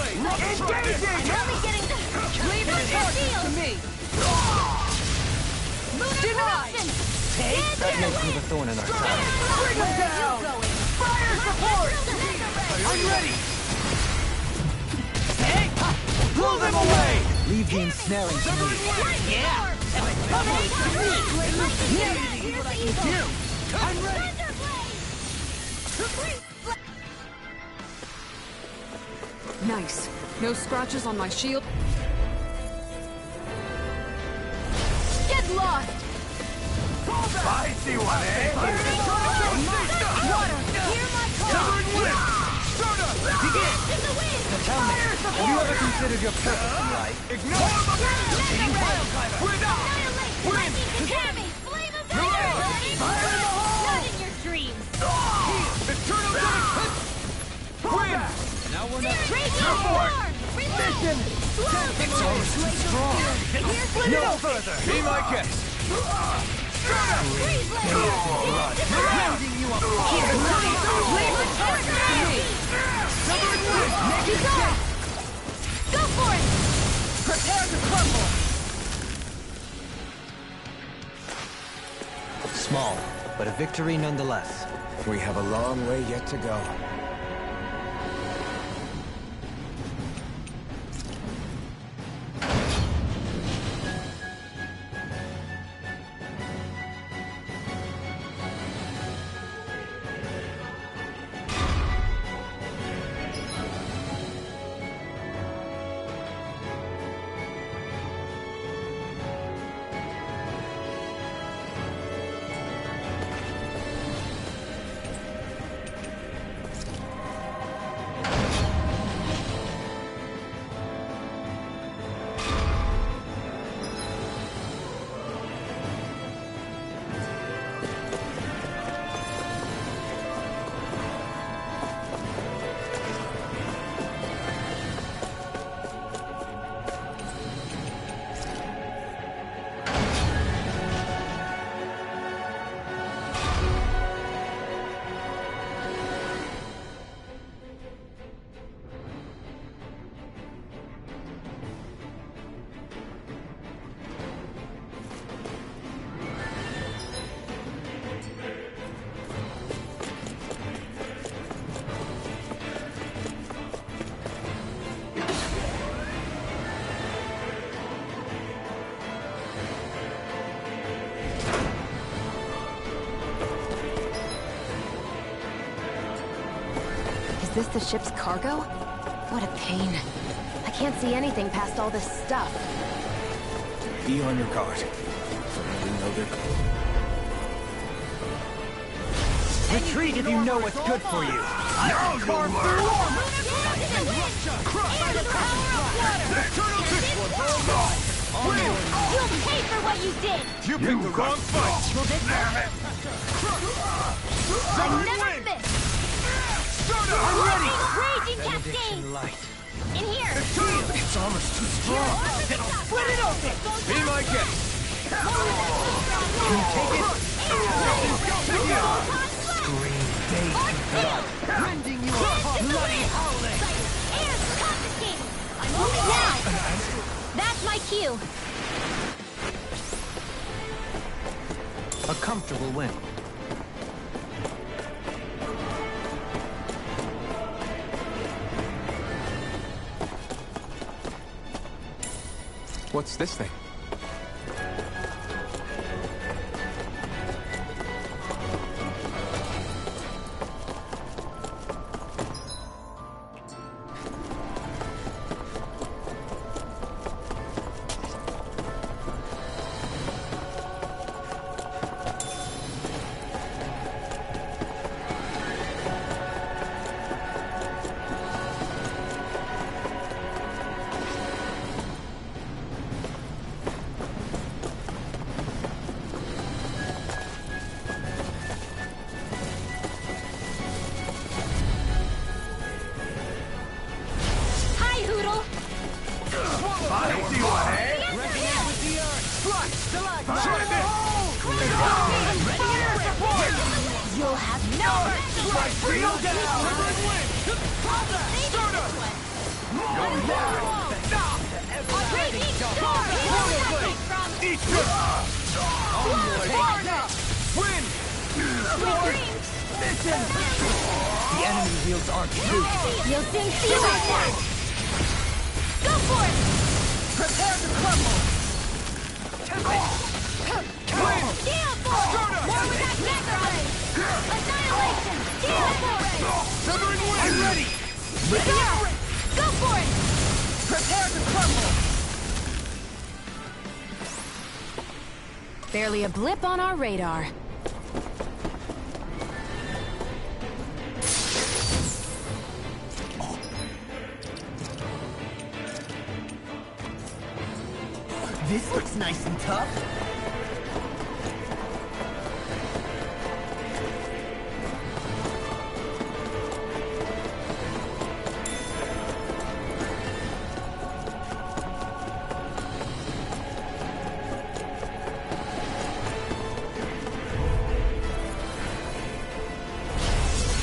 Engaging! I'm only getting the... Leave the target to me! Denied! That makes me the thorn in our side. Bring him down! Fire support! I'm ready! Hey! Pull them away! Leave the ensnaring to me. Yeah! I'm ready! Nice. No scratches on my shield. Get lost! I see one, eh? Water, hear my call! Begin! Now tell me, have you ever considered your purpose in life? Ignore! Win! Hear me! Flame of fire! Not in your dreams! Eternal death! Win! Now we're not... Raging storm! Mission! It's almost too strong. No further! Be my guest! Freeze blade! Rounding you apart! Make it go! Go for it! Prepare to crumble! Small, but a victory nonetheless. We have a long way yet to go. Is this the ship's cargo? What a pain. I can't see anything past all this stuff. Be on your guard. We know they're Retreat if you know what's good for you. Now you'll learn! You'll pay for what you did! You picked the wrong fight! Damn it! I've never missed! I'm ready! Raging cascade! Light. In here! It's almost too strong! Split it open! Be my guest! Can you take it? Scream days to blood, rending you apart. Bloody howling! Air's confiscated! I'm moving now! That's my cue! A comfortable win. What's this thing? You'll have no mercy! Win! The enemy wields arc too. You'll soon see about that! Go for it! Prepare to crumble. Steel force! More with that mega ray! Annihilation! Steel force! Severing Wind! I'm ready. Go for it! Prepare to crumble. Barely a blip on our radar. This looks nice and tough.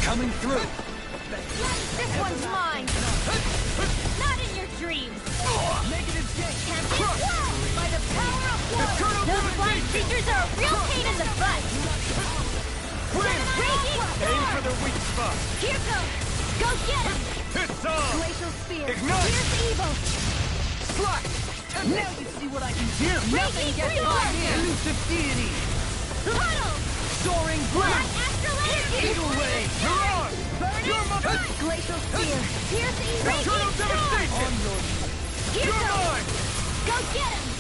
Coming through! This one's mine! Not in your dreams! Negative gate. Champion wall! By the power of war! Those flying creatures are a real pain in the butt! Breaking Aim for the weak spot! Here goes! Go get him! It's on! Glacial spear! Ignite! Here's evil! Slash. Now you see what I can do. Nothing gets by me! Elusive deity. Puddle! Soaring Black blast. astral energy! Eagle ray. You're on! Burning You're my sun! Glacial spear! Here's evil! Eternal devastation! Here You're goes! mine! Go get him!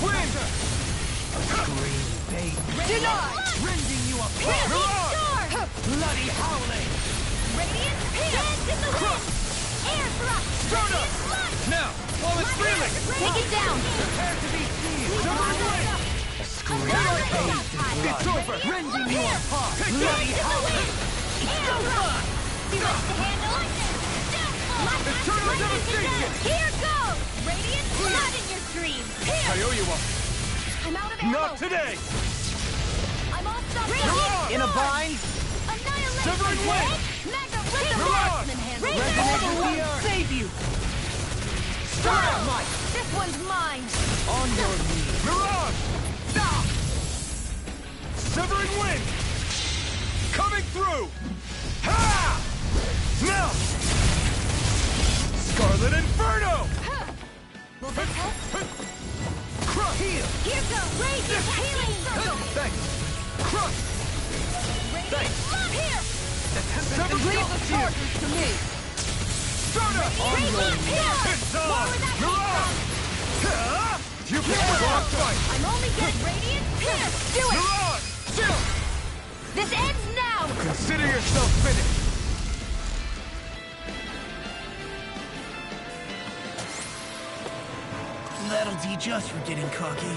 Win! Green bait. Denied! Rending you apart. Piercing storm! Bloody howling. Radiant pierce! Dance in the wind! Air thrust! Stronger! Radiant sludge! Now, while it's reeling! Take it down! Prepare to be seen. Severing Wind! It's over. Rending you apart. Bloody howling. Air thrust! He likes to handle it! Eternal devastation! Here goes! Radiant blood in your dreams! I owe you one. I'm out of ammo! Not today! I'm all stuffed You're up! on! In a bind. Annihilation! Severing Wind! Mega You're on! Resonate will save you. Starlight. This one's mine! On your knees. Mirage! Severing Wind! Coming through! Ha! Now! Scarlet Inferno! Will this help? Crush! Heal. Here goes! Raging healing circle! Thanks! Crush! Radiant blood here! Sever Leave the charges to me. Stardust! Radiant here! It's More on! where that came Mirage! from! Ha! You picked the wrong fight! I'm only getting radiant here! Do it! Mirage! Chill! This ends now! Consider yourself finished! That'll teach us for getting cocky.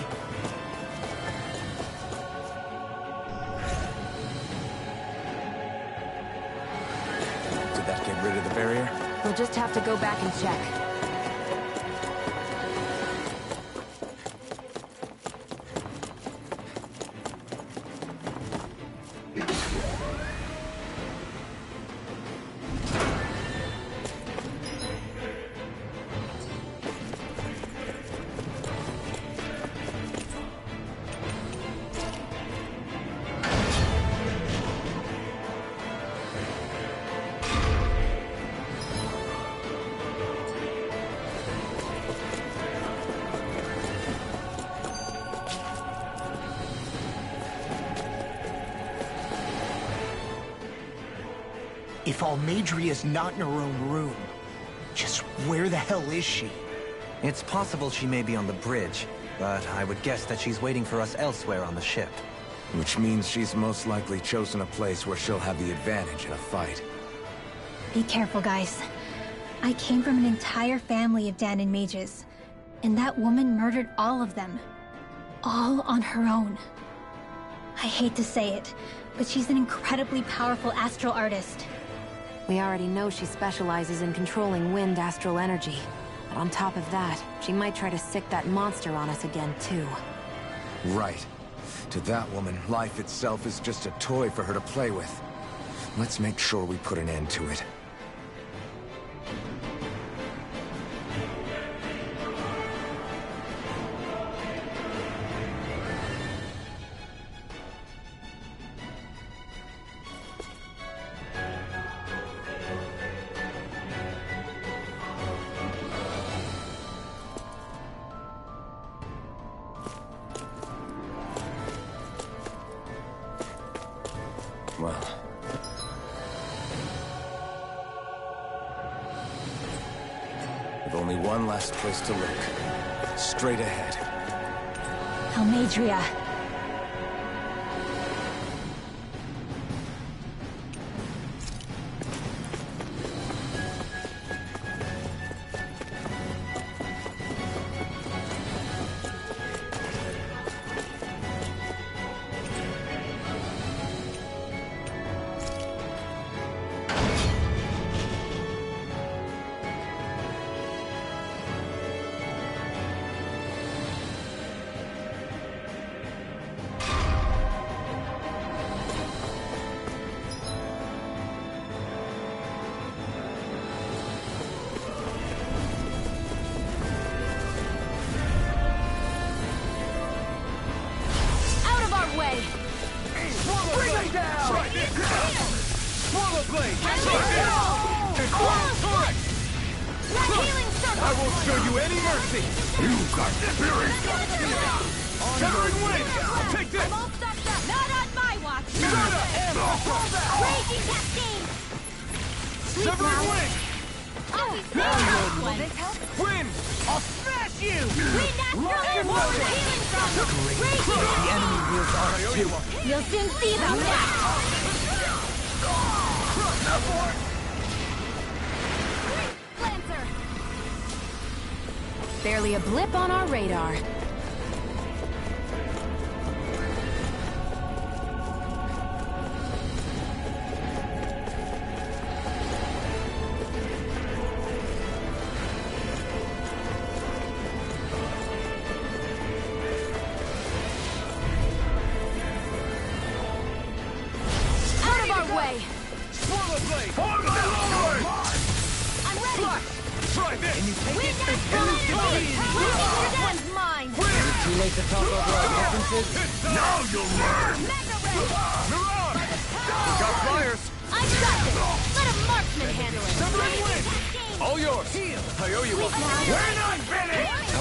Did that get rid of the barrier? We'll just have to go back and check. If Almadria's not in her own room, just where the hell is she? It's possible she may be on the bridge, but I would guess that she's waiting for us elsewhere on the ship. Which means she's most likely chosen a place where she'll have the advantage in a fight. Be careful, guys. I came from an entire family of Danon mages, and that woman murdered all of them. All on her own. I hate to say it, but she's an incredibly powerful astral artist. We already know she specializes in controlling wind astral energy. But on top of that, she might try to sick that monster on us again, too. Right. To that woman, life itself is just a toy for her to play with. Let's make sure we put an end to it. only one last place to look. Straight ahead. Almadria. I won't show you any mercy! You got spirit! Severing wind! Take this! I'm all stocked up! Not on my watch! Raging cascade! Severing wind! Always Will this help? Wind! I'll smash you! Wind astral more healing from Raging The enemy wields ours too. You'll soon see about that! Lancer! Barely a blip on our radar. Out of our way! Swallow blade! On my lord! I'm ready! Try this! Wind astral energy! This one's mine! Too late to talk over our differences? Now you'll learn! Mega ray! Miran! Got flyers! I've got this! Let a marksman handle it! Severing wind! Cascade! All yours! I owe you one. We're not finished!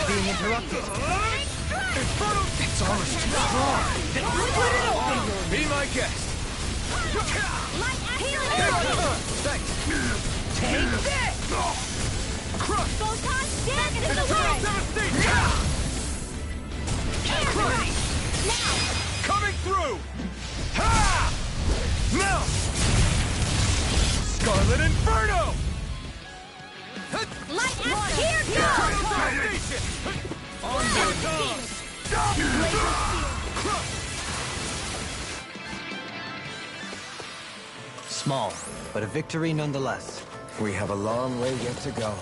Being interrupted. Inferno! It's almost too strong! Split it open! Be my guest! Light healing energy! Thanks! Take this! Crush! Photon dance in the Eternal wind! devastation! Now! Coming through! Ha! Now! Scarlet Inferno! Light astral! Here Eternal goes! devastation! On your tongue! Small, but a victory nonetheless. We have a long way yet to go.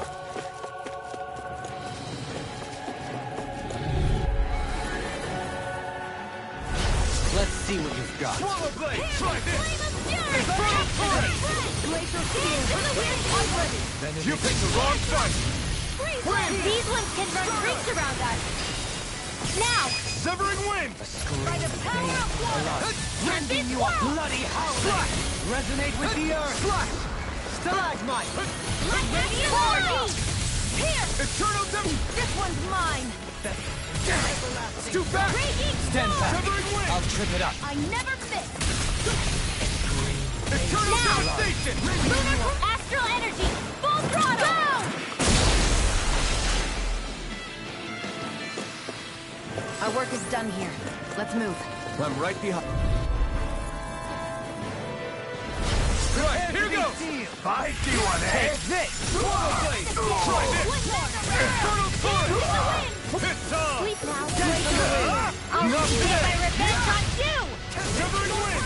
Let's see what you've got. Swallow blade! Try this! Inferno torrent! Glacial spear! I'm ready! You picked the wrong fight! These ones can run rings around us! Now! Severing wind! By the power of water! Rending you a bloody howling! Resonate with the earth! Slash! Stalagmite! Light astral! Here! Eternal This one's mine! Scoot back! Raging Stand storm! back! Severing wind! I'll trip it up. I never miss! Eternal Now! devastation! Lunar astral energy! Full throttle! Go! Our work is done here. Let's move. I'm right behind. Right, here goes! I see one, eh? This! Swallow blade! Try this! Eternal torrent! It's on! Sleep now. I'll Not get today. my revenge on you! Severing wind!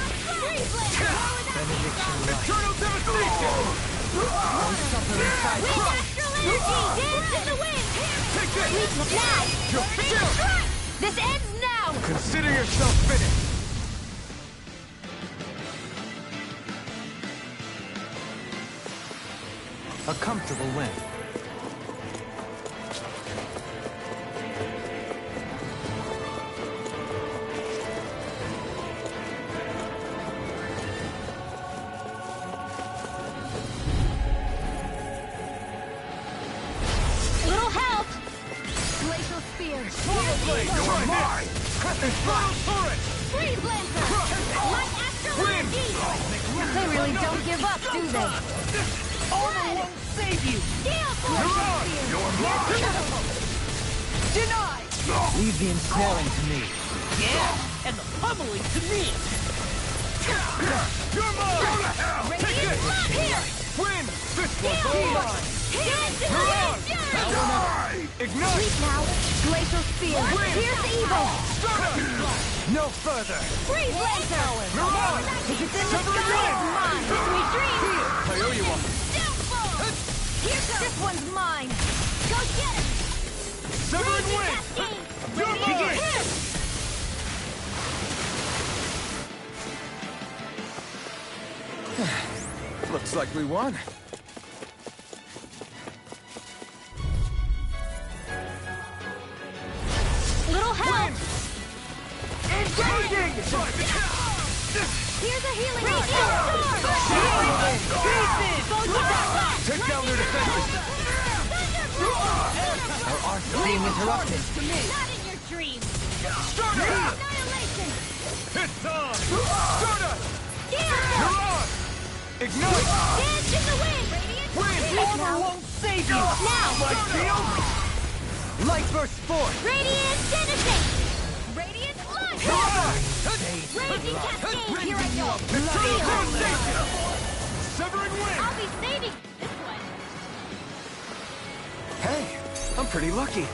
Benediction light. Eternal devastation! Wind astral energy! Dance in the wind! Take this! Sleep now! You're still! This ends now! Consider yourself finished! A comfortable win. Little help! Glacial spear! Swallow blade! You're mine! Infernal torrent! Freeze Lancer! Light astral Wind! energy! They really don't give up, do they? Almost save you! Gale Force! You're mine! Denied! Leave the ensnaring to me. Yeah, and the pummeling to me! You're mine! Go to hell! Take Radiant this! Blood here! Win! This one's all mine! You're on! Die! Ignite! Sleep now! Glacial Spear! Win! Here's evil! No further! Freeze Laser! You're on! If it's in the Sever sky, win! it's mine! Sweet dreams! I owe you one. Downfall! Here goes! This one's mine! Go get it! Severing win! You're mine! Looks like we won. Little help! Engaging! Here's a healing art! Take down their defenses! Our arts are being interrupted. Not in your dreams! Starter! Annihilation! It's on! Starter! You're You're on! Ignite! Dance in the wind! Win! Armor won't save you! Now! My shield! Light burst forth! Radiant Denison! Radiant Light! Raging Cascade! Here I go! Severing wind! I'll be saving this one! Hey, I'm pretty lucky.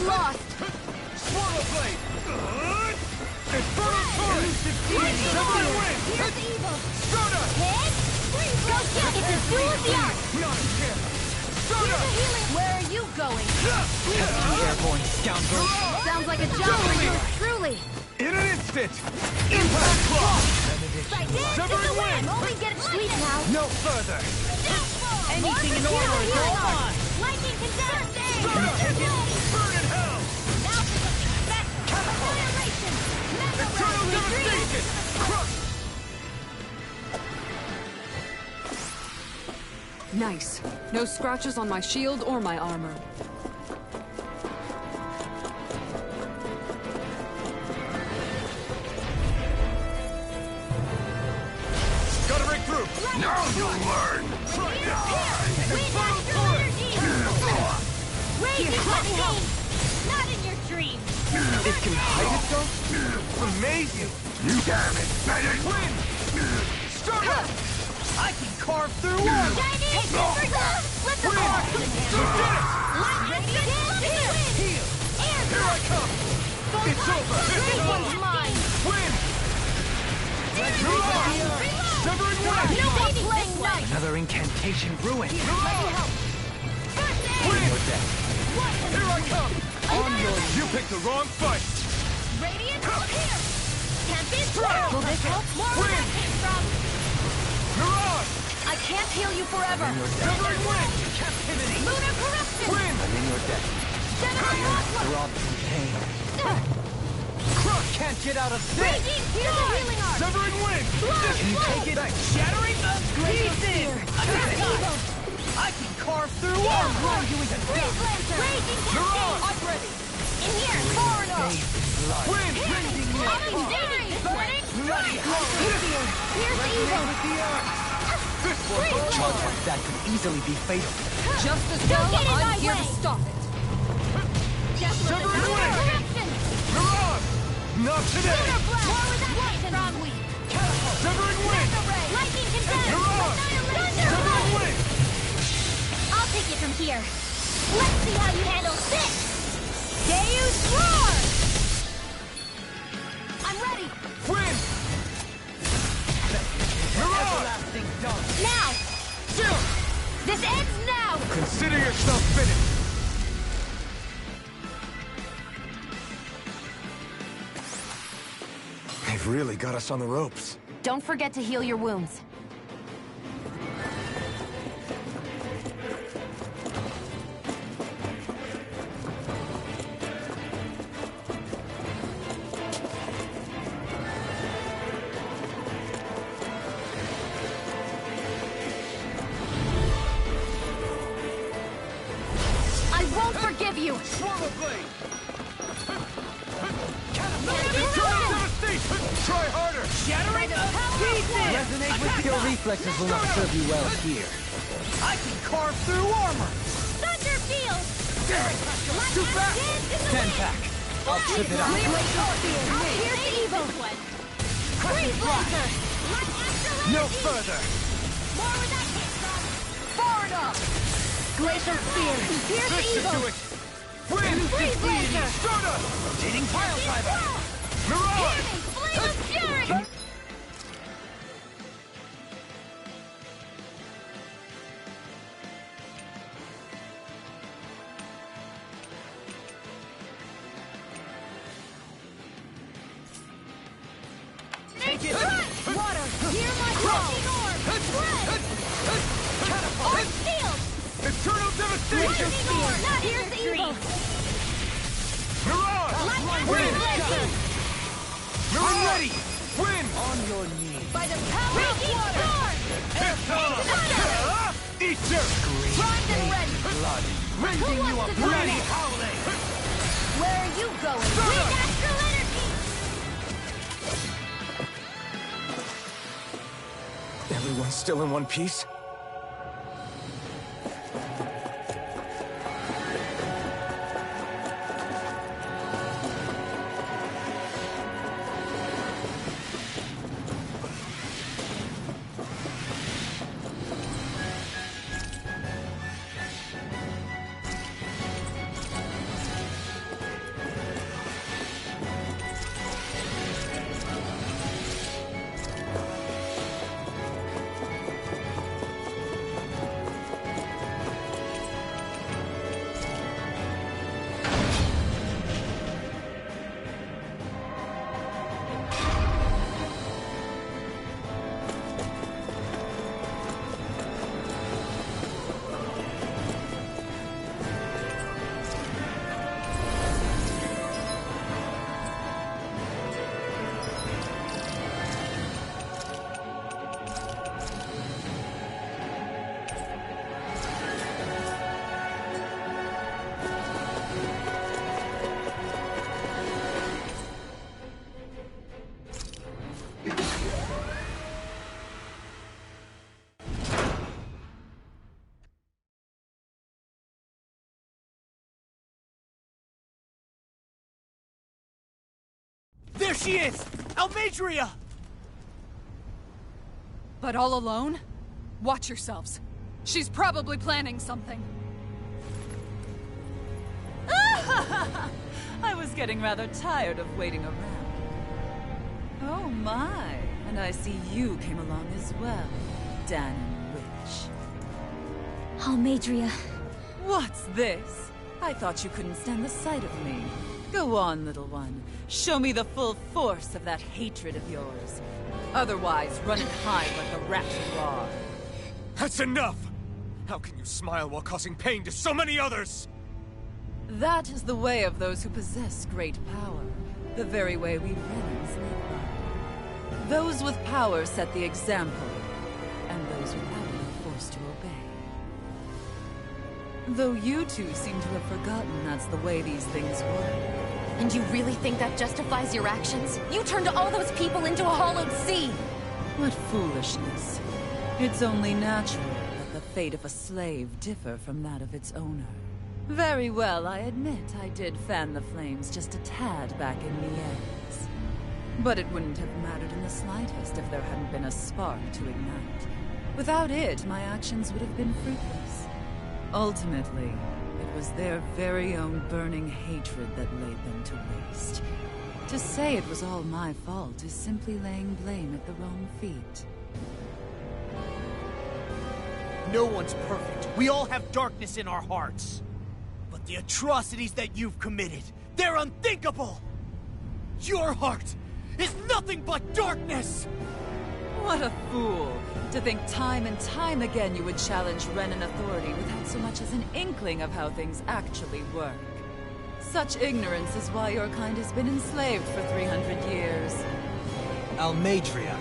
Lost! Swirl blade! Infernal torrent! Severing wind! Here's evil! Starter! Hit! Go check it! It's dual the art! Not again! Here's Starter! a healing! Where are you going? Airborne scoundrel! Sounds like a job for you, truly! In an instant! Impact block! Severing wind! Only get it sweet now! No further! Anything in order is all mine! Lightning condemn! Burn in hell! Now for something special! Annihilation! Eternal devastation! Crush! Nice. No scratches on my shield or my armor. Gotta break through! Now you'll learn! Try Infernal torrent! Raging Cascade! Not in your dreams! It can hide itself? Amazing! You damn it! Win! Starter! I can carve through walls! Giant Let the bar come in You hand! did it! Lightning Here I come! It's over! This one's mine! Win! You're on! Severing wind! No more playing night! Another incantation ruined! You're on! Win! Here I come! On yours! You picked the wrong fight! Radiant here! Tempest! Strike! Will this help? More where that came from! You're on! I can't heal you forever! Severing wind! Captivity! Lunar corruption! Win! I'm in your debt. Severing onslaught! Throbbed from pain. Crush! Can't get out of this! Raging! Here's a healing art! Severing wind! Can you take it? Shattering the pieces! I can carve through walls! Freeze Lancer! Raging Cascade! I'm ready! In here! Far enough! Win! I'm invading this morning! Here's evil! This one! Charge like that could easily be fatal. Just as well, get in my I'm here way. to stop it. Severing wind! Corruption! You're on! Not today! Lunar blast! More with that lightning! From we! Severing wind! Lightning condemned! You're on! Thunder! Severing wind! I'll take it from here! Let's This ends now! Consider yourself finished! They've really got us on the ropes. Don't forget to heal your wounds. I won't forgive you! Swallow blade! Eternal Devastation! Try harder! Shattering the pieces! Resonate with your reflexes will not serve you well here. I can carve through armor! Thunder field! Too fast! Stand back. I'll trip it out. Here's the evil! Freeze laser! No further! More where that came from! Far enough! Glacial spear! Here's the Listen evil! to it! Wind! Freeze laser! Soda! Rotating pile driver! Mirage! Hear me! Flame of fury! Take it! Water! Hear my crushing orb! Red! Orb field! Eternal devastation! Lightning orb! Here's the evil! Mirage! Freeze laser! I'm ready! Wind! On your knees. By the power of water! Eater! Primed and ready! Blood. Who Rending you wants a to bloody fight? howling! Where are you going? Wind astral energy! Everyone's still in one piece? There she is! Almadria! But all alone? Watch yourselves. She's probably planning something. I was getting rather tired of waiting around. Oh my, and I see you came along as well, Dan and Witch. Almadria. What's this? I thought you couldn't stand the sight of me. Go on, little one. Show me the full force of that hatred of yours. Otherwise, run and hide like a rat you are. That's enough! How can you smile while causing pain to so many others? That is the way of those who possess great power. The very way we Renans live by. Those with power set the example, and those without it are forced to obey. Though you two seem to have forgotten that's the way these things work. And you really think that justifies your actions? You turned all those people into a hollowed sea! What foolishness. It's only natural that the fate of a slave differ from that of its owner. Very well, I admit I did fan the flames just a tad back in Mien's. But it wouldn't have mattered in the slightest if there hadn't been a spark to ignite. Without it, my actions would have been fruitless. Ultimately, it was their very own burning hatred that laid them to waste. To say it was all my fault is simply laying blame at the wrong feet. No one's perfect. We all have darkness in our hearts. But the atrocities that you've committed, they're unthinkable! Your heart is nothing but darkness! What a fool! To think time and time again you would challenge Renan authority without so much as an inkling of how things actually work. Such ignorance is why your kind has been enslaved for 300 years. Almadria.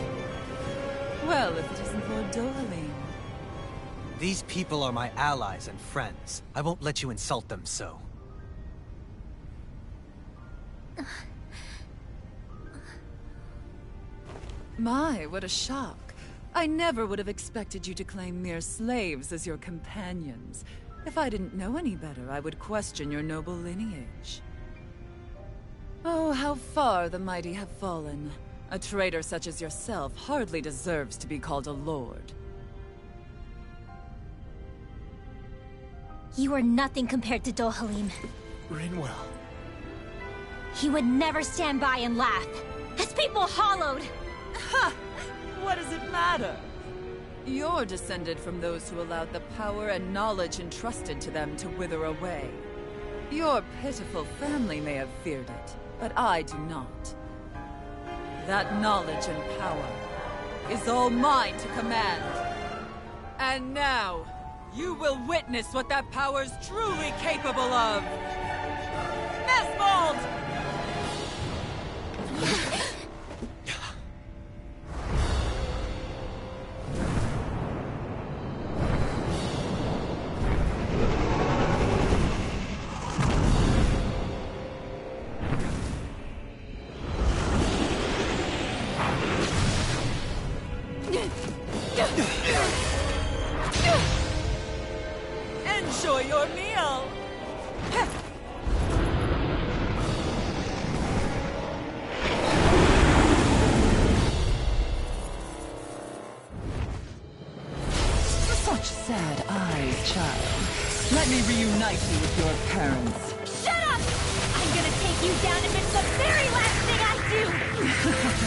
Well, if it isn't Lord Dohalim. These people are my allies and friends. I won't let you insult them so. My, what a shock. I never would have expected you to claim mere slaves as your companions. If I didn't know any better, I would question your noble lineage. Oh, how far the mighty have fallen. A traitor such as yourself hardly deserves to be called a lord. You are nothing compared to Dohalim. Rinwell. He would never stand by and laugh. His people hollowed! Ha! What does it matter? You're descended from those who allowed the power and knowledge entrusted to them to wither away. Your pitiful family may have feared it, but I do not. That knowledge and power is all mine to command. And now, you will witness what that power's truly capable of! Nesbold! Enjoy your meal! Such sad eyes, child. Let me reunite you with your parents. Shut up! I'm gonna take you down if it's the very last thing I do!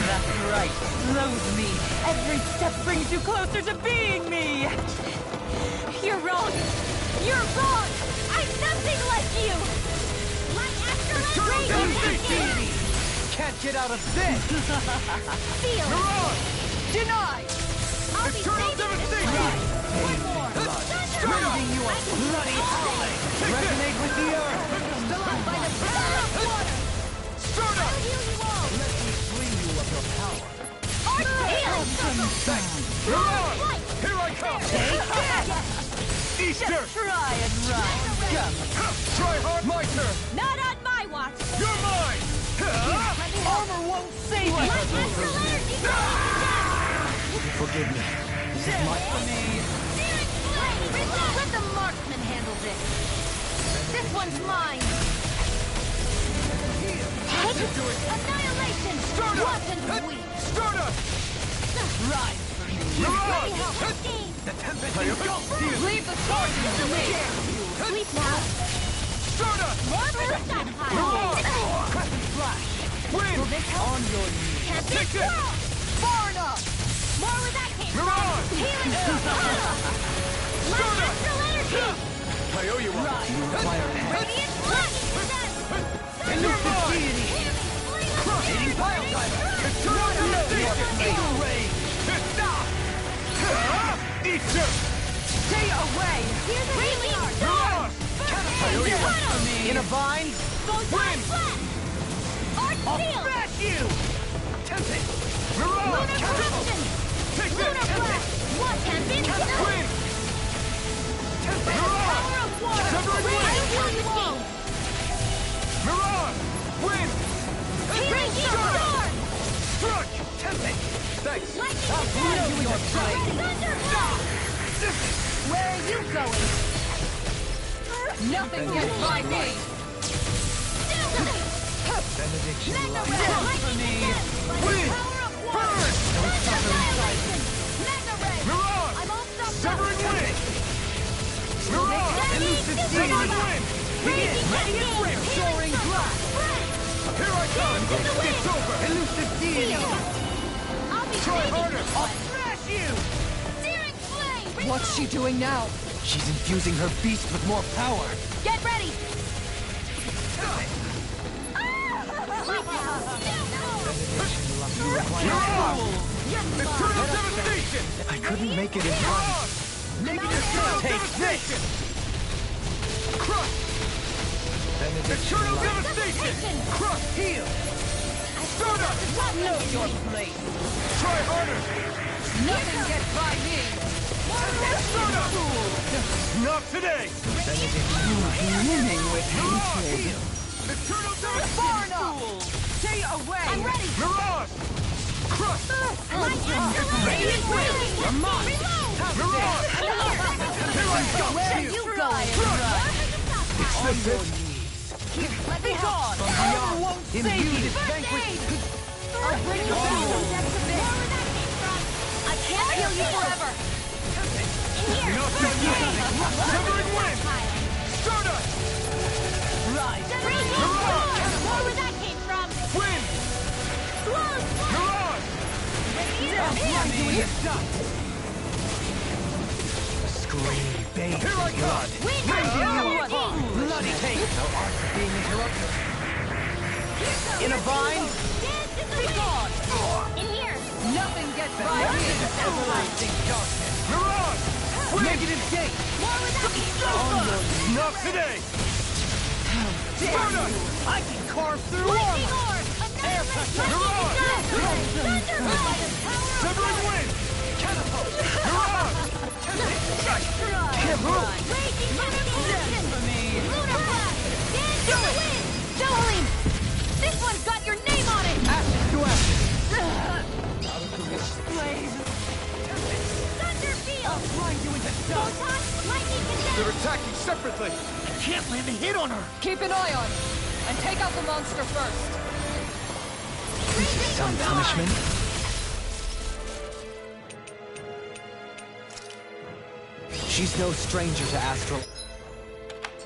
That's right. Loathe me. Every step brings you closer to being me! You're wrong! You're wrong! I'm nothing like you! Like Astrolate! Can't get out of this! Feel! Denied! I'll be saving one more! Bringing you a bloody howling! Resonate with the earth! By the power of water! I'll heal you all! Let me free you of your power. Here I come! Easter! Try and run! Try hard! My turn! Not on my watch! You're mine! Armor won't save you! Like Astral Energy! Forgive me. This is my... Searing flame! Let the marksman handle this! This one's mine! Take it! Annihilation! Wasn't weak! Sturda! Rise for me! Mirage! The tempest Hey, is go! Leave the forces to me! Sleep now! Sturda! Marvelous that high! Crescent flash! Win! On your knees. Can't be Take it! strong! Far enough! More where that came from! Mirage! Healing! Like Astral Energy! I owe you one. You require a head. Radiant Flash! Elusive deity! Eating pile driver! Eternal devastation! Eagle ray! Easter! Stay away! Here's a healing Mirage! I owe you one. In a vine? Go down flat! Arc Seal! Smash you! Tempest! Mirage! Lunar Corruption! Take Lunar this! Blast! What can be done? Win! Power Mirage! of water! Severing I'll Wing! heal you all! Mirage! Win! Healing Storm! Struck! Tempest! Thanks! Lightning I'll Descent! blow you in the brain! Thunderclap! Where are you going? Nothing gets by me! Benediction Mega light. Ray! Lightning Descent! By the Win! power of water! Burn! Thunder Annihilation! Mega Ray! Mirage! I'm all stopped up! Severing Wing! Mirage! Elusive Severing Wing! Raging Cascade! Soaring blast! Here I come! It's over! Elusive deity! I'll be Try saving harder! this one! Smash you! Searing Flame! What's she doing now? She's infusing her beast with more power. Get ready! Eternal devastation! I couldn't make it in time. Eternal devastation! Crush! Eternal devastation! Crush! Heal! Stardust! Know your place. Try harder! Nothing gets by me! Stardust! Not today! Brimming with hatred. Eternal devastation! Stay away! I'm ready! Mirage! Crush! Radiant wind! Reload! Mirage! Here I go! You go! It's this it? Let me gone! Imbued its vanquished. I'll bring you back from depths of it! I can't kill you forever! In here! Not done yet! Severing wind! Stardust! Rise! More where that came from! Wind! Mirage! Scream, bathe Here I in blood. come! Wind! Bloody take. No arts are being interrupted. In a bind? Be gone! In here! Nothing gets by me! Everlasting darkness. Mirage! Wind! Negative gate. More where that came from! Not today! Stardust! I can carve through Lightning armor. orb! Annihilate! Thunderblade! Severing wind! Mirage! Raging devastation! Lunar blast! Dance in the wind! Jolene! This one's got your name on it! Ashes to ashes. Thunder field! Photon, lightning They're condense! attacking separately! I can't land a hit on her! Keep an eye on her, and take out the monster first. This is some punishment. She's no stranger to astral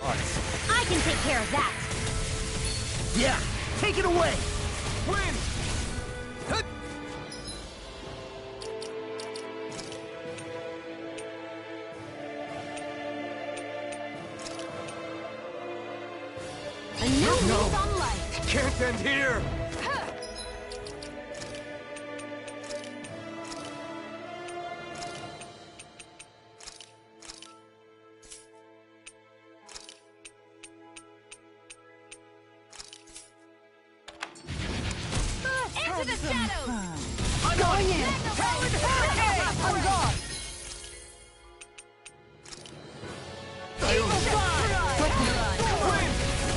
arts. I can take care of that! Yeah, take it away! Wind! A new lease on life! Can't end here! Into the shadows! I'm going in! I'm gone!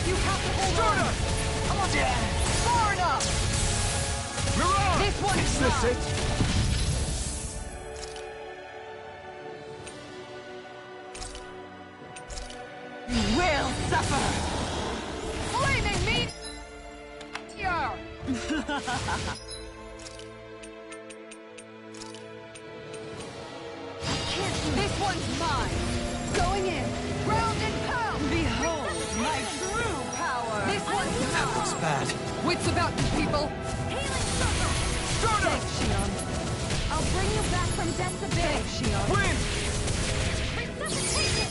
You have to hold on! Come on! Far enough! Mirage! This one is Is this mine. it? You will suffer! Flaming meat! Yeah! This one's mine! Going in! Ground and pound! Behold my true power! This one's That looks bad. Wits about you, people! Healing circle! Stardust! Shion. I'll bring you back from death's abyss! Shion. Wind! Resuscitation!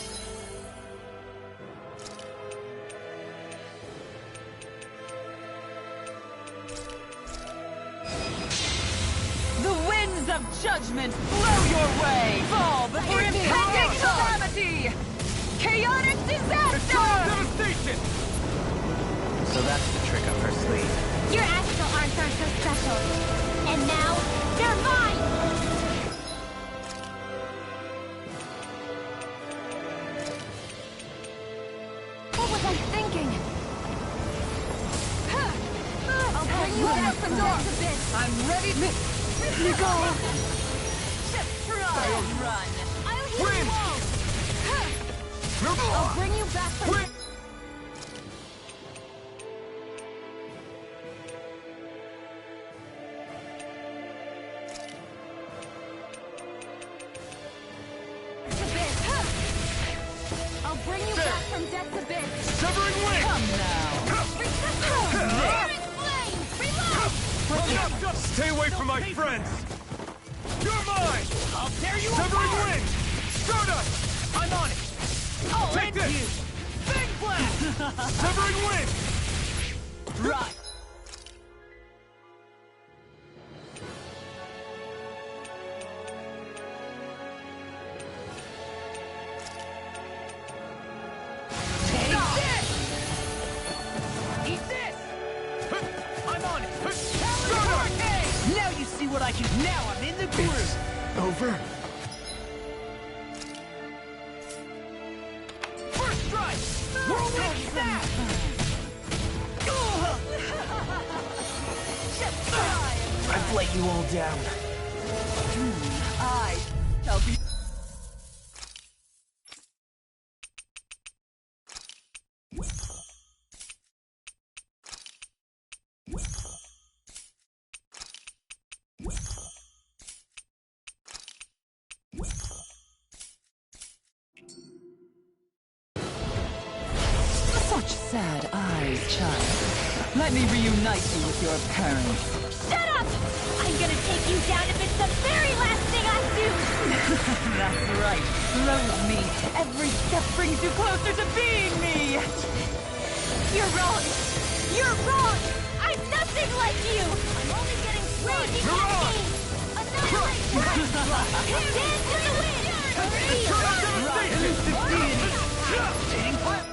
The winds of judgment blow your way! Fall before impending calamity! Chaotic Eternal disaster! devastation! So that's the trick up her sleeve. Your astral arts aren't so special. And now, they're mine! What was I thinking? I'll bring you back from death's abyss! I'm ready to... Try and run! I'll heal Wind! you all! I'll bring you back from Wind! death's abyss! I'll bring you back from death's abyss! Severing wind! Come now! Spirit flame! Reload! Stay away from my friends! You're mine! I'll tear you Severing apart! wind! Stardust! I'm on it! Oh, Take and this! you! Big blast! Severing wind! Right! Take this! Eat this! I'm on it! Stardust! Now you see what I can... Now I'm in the groove! Over? First strike! Whirlwind snap! Just try! I've let you all down. I shall be... Such sad eyes, child. Let me reunite you with your parents. Shut up! I'm gonna take you down if it's the very last thing I do! That's right. Loathe me. Every step brings you closer to being me. You're wrong! You're wrong! I'm nothing like you! I'm only getting raging cascades! Annihilate! Dance in the wind! Devastation! Devastating fire!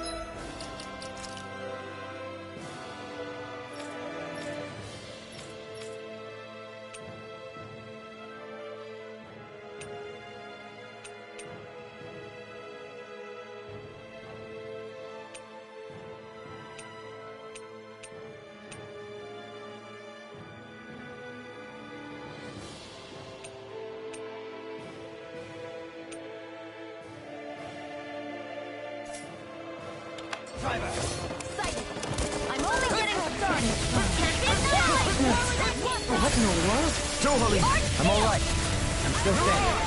I'm only getting started! Can't be What in the world? Johalie, I'm all right. I'm still standing.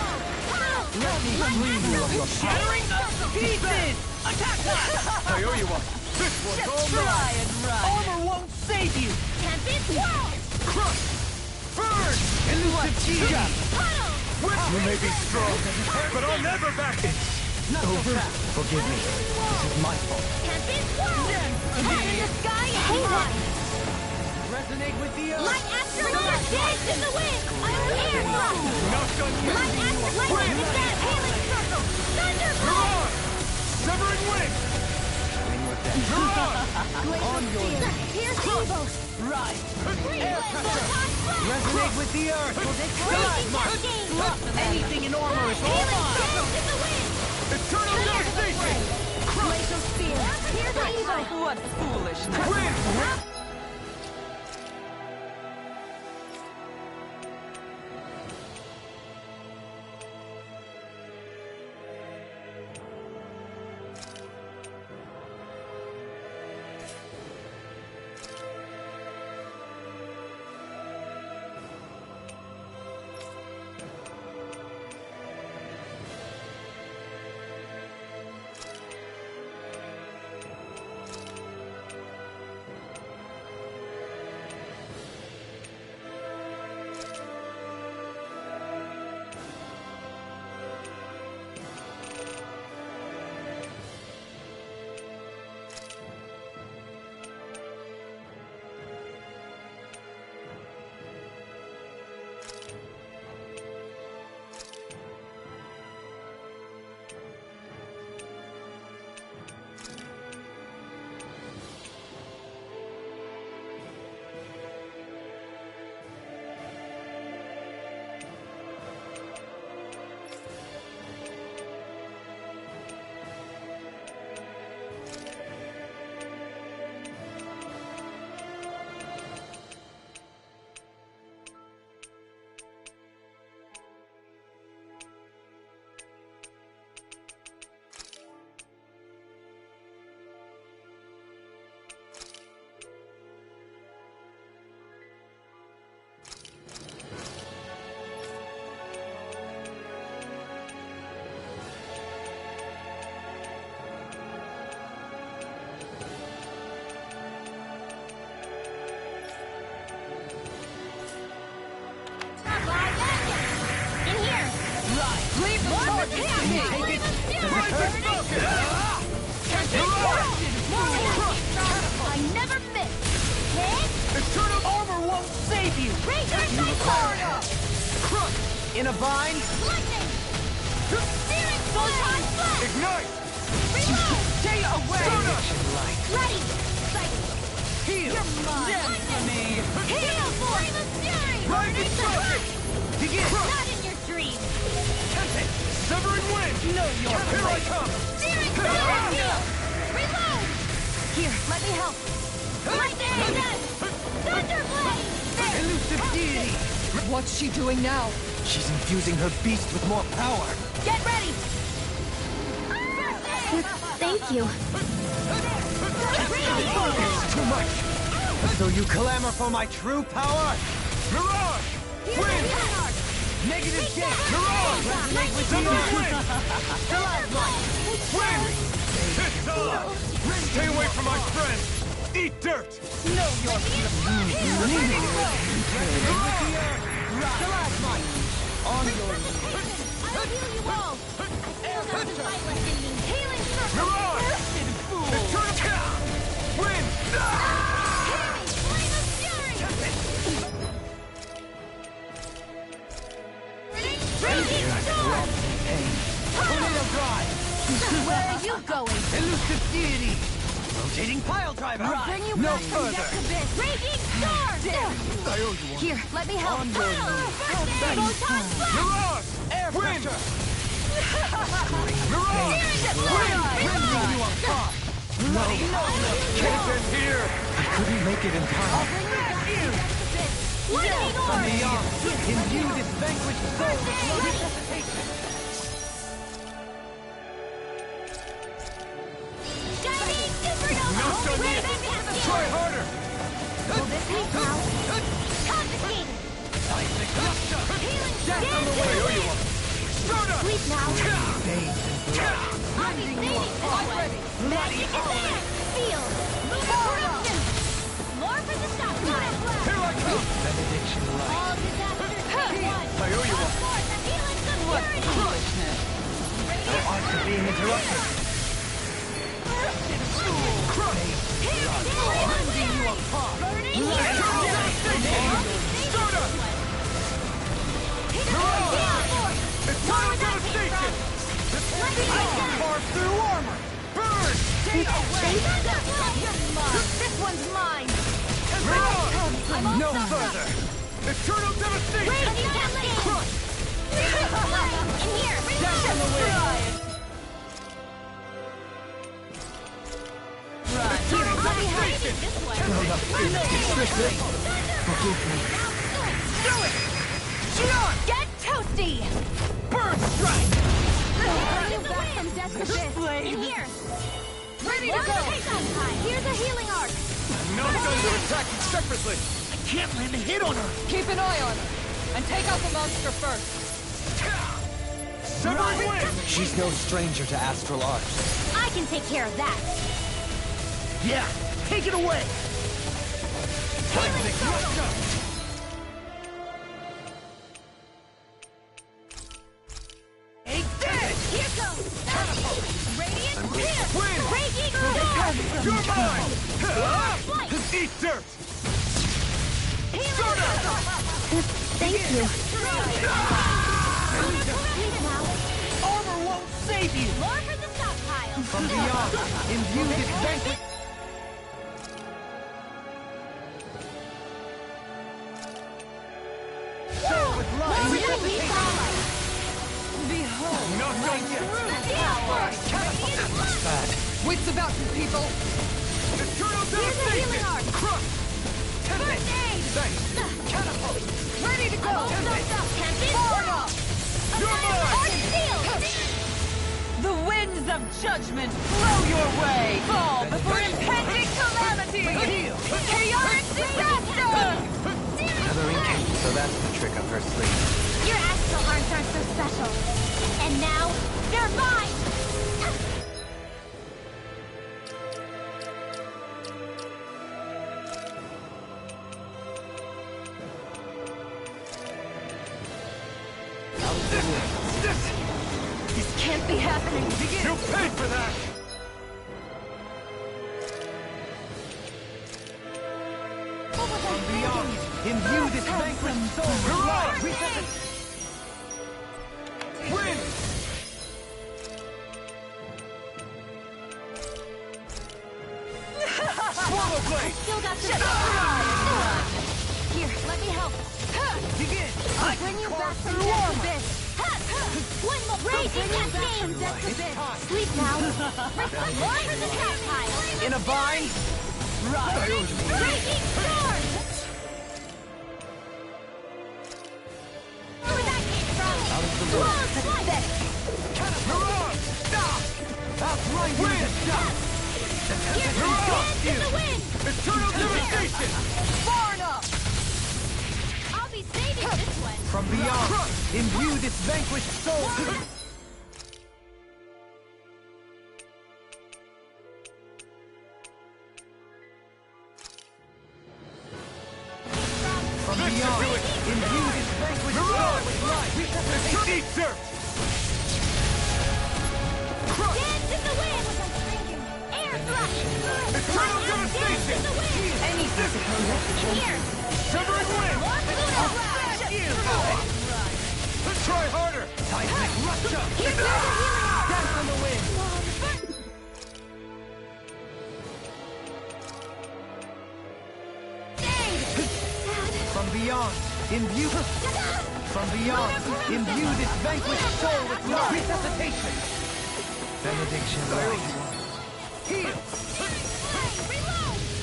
Let me free you of your power. Shattering the pieces! Attack us! I owe you one. This one's all Try mine! and run. Armor won't save you! Can't be swallowed! Crush! Burn! Elusive G-Jump! You may be strong, but I'll never back it! Over. Forgive me. This is my fault. Can't be swallowed! Head in the sky and hate one! Resonate with the earth! Light astronaut! Dance in the wind! Air thrust! Not done yet! Light astronaut! Light ascent! Hailing circle! Thunderbolt! Severing wind! On your Here's Evos! Right! Air Resonate with the earth! Raging cascade! Anything in armor is all Hailing mine! dance in the wind! Eternal devastation! Glacial spear! Here's Evo! What foolishness. Wind! I never miss. Hit. Eternal armor won't save you! Razor cycle. In a bind? Lightning. Steering photon flash. Ignite! Reload. Stay away! Ready. Cycle. Heal! You're mine. Lightning. Heal. Flame of fury. Rising focus! Begin! Not in your dreams. Tempest! Severing wind! No, you're Here I come! Steering photon. Reload. Here, let me help. Lightning. Thunderblade. Elusive deity! What's she doing now? She's infusing her beast with more power. Get ready. Thank you. It's too much! So you clamor for my true power? Mirage! Wind! Negative gate! Mirage! Resonate with you! Stalagmite! Wind! It's on! Stay away from my friend! Eat dirt! Know your Stalagmite! On your I'll heal you all. I feel nothing violent in me. Healing circle. Mirage! Eternal! Wind! Hear me. Flame of fury. Raging storm. Tornado drive! Where are you going? Elusive deity! Rotating pile driver! I'll bring you No back from further! depth abyss. Raging storm. I owe you one. Here, let me help. On your knees. Photon flash. Mirage! Air pressure! Mirage! Rending you apart! No! Can't end here! I couldn't make it in time. Lightning From orb. beyond, imbue this vanquished soul with resuscitation! Shining supernova. No done yet! Try harder! Will this help now? Confiscated. Seismic rupture! Healing Death on the way! I owe you one! Soda! Sleep now. Bathed in blood. I'll be saving this way. Magic is there. Feel. Lunar corruption. More for the stockpile. Here I come! Benediction light. All disasters take one. I owe you one! Force and healing security. Foolishness. No art to being interrupted! Rending you apart! Soda! Eternal devastation! Carve through armor! Burn! Stay away! This one's mine! I'm all No stocked up. further! Eternal devastation! Raging cascade! Crush! In here! Eternal devastation! This way! Forgive me. Do it! Shion! Get toasty! Burn strike! Bring you back from death's abyss! In here! Ready to go! Here's a healing arc! No guns are attacking separately! I can't land a hit on her! Keep an eye on her. And take out the monster first. Severing wind! She's no stranger to astral arts. I can take care of that! Yeah, take it away! Seismic rupture! Ain't dead! Here goes! Radiant clear! Wind! Raging storm! You're mine! Flight! Eat dirt! Healing circle! Thank you. Sleep now! Armor won't save you! More for the stockpile! From beyond, imbue this vanquish... Soul with life! Behold, Not done yet! Bad. Wits about you, people. Eternal Here's a healing devastation! arc! Crush! First aid! Thanks! Catapult! Ready to go. You're mine! the winds of judgment blow your way. Fall before impending calamity. Chaotic disaster. Gathering cake, so that's the trick up her sleeve. Your astral arts aren't so special. And now, they're mine! happening? You paid for that! From beyond, imbue this vanquished soul with love. Win! Swallow blade! Still got some. Here, let me help. Begin! I'll bring you back from death abyss. One more raging cascade. Sleep now. More for the tactile. In a bind? Raging storm. Where that came from? Pathetic. Mirage! Stop! Outrun you with a shot! Here's the dance in the wind. Eternal devastation! Far enough. I'll be saving this one. From beyond, imbue this vanquished soul. From beyond, imbue this vanquished soul with life. Eat dirt! Dance in the wind. Air thrust. Eternal devastation! Any physical here. Severing wind! More Pluto blast. Let's try harder! Seismic rupture! Here's where the healing. Dance on the wind! From beyond, imbue... From beyond, imbue this vanquished soul with love. Resuscitation! Benediction, Lord. Heal!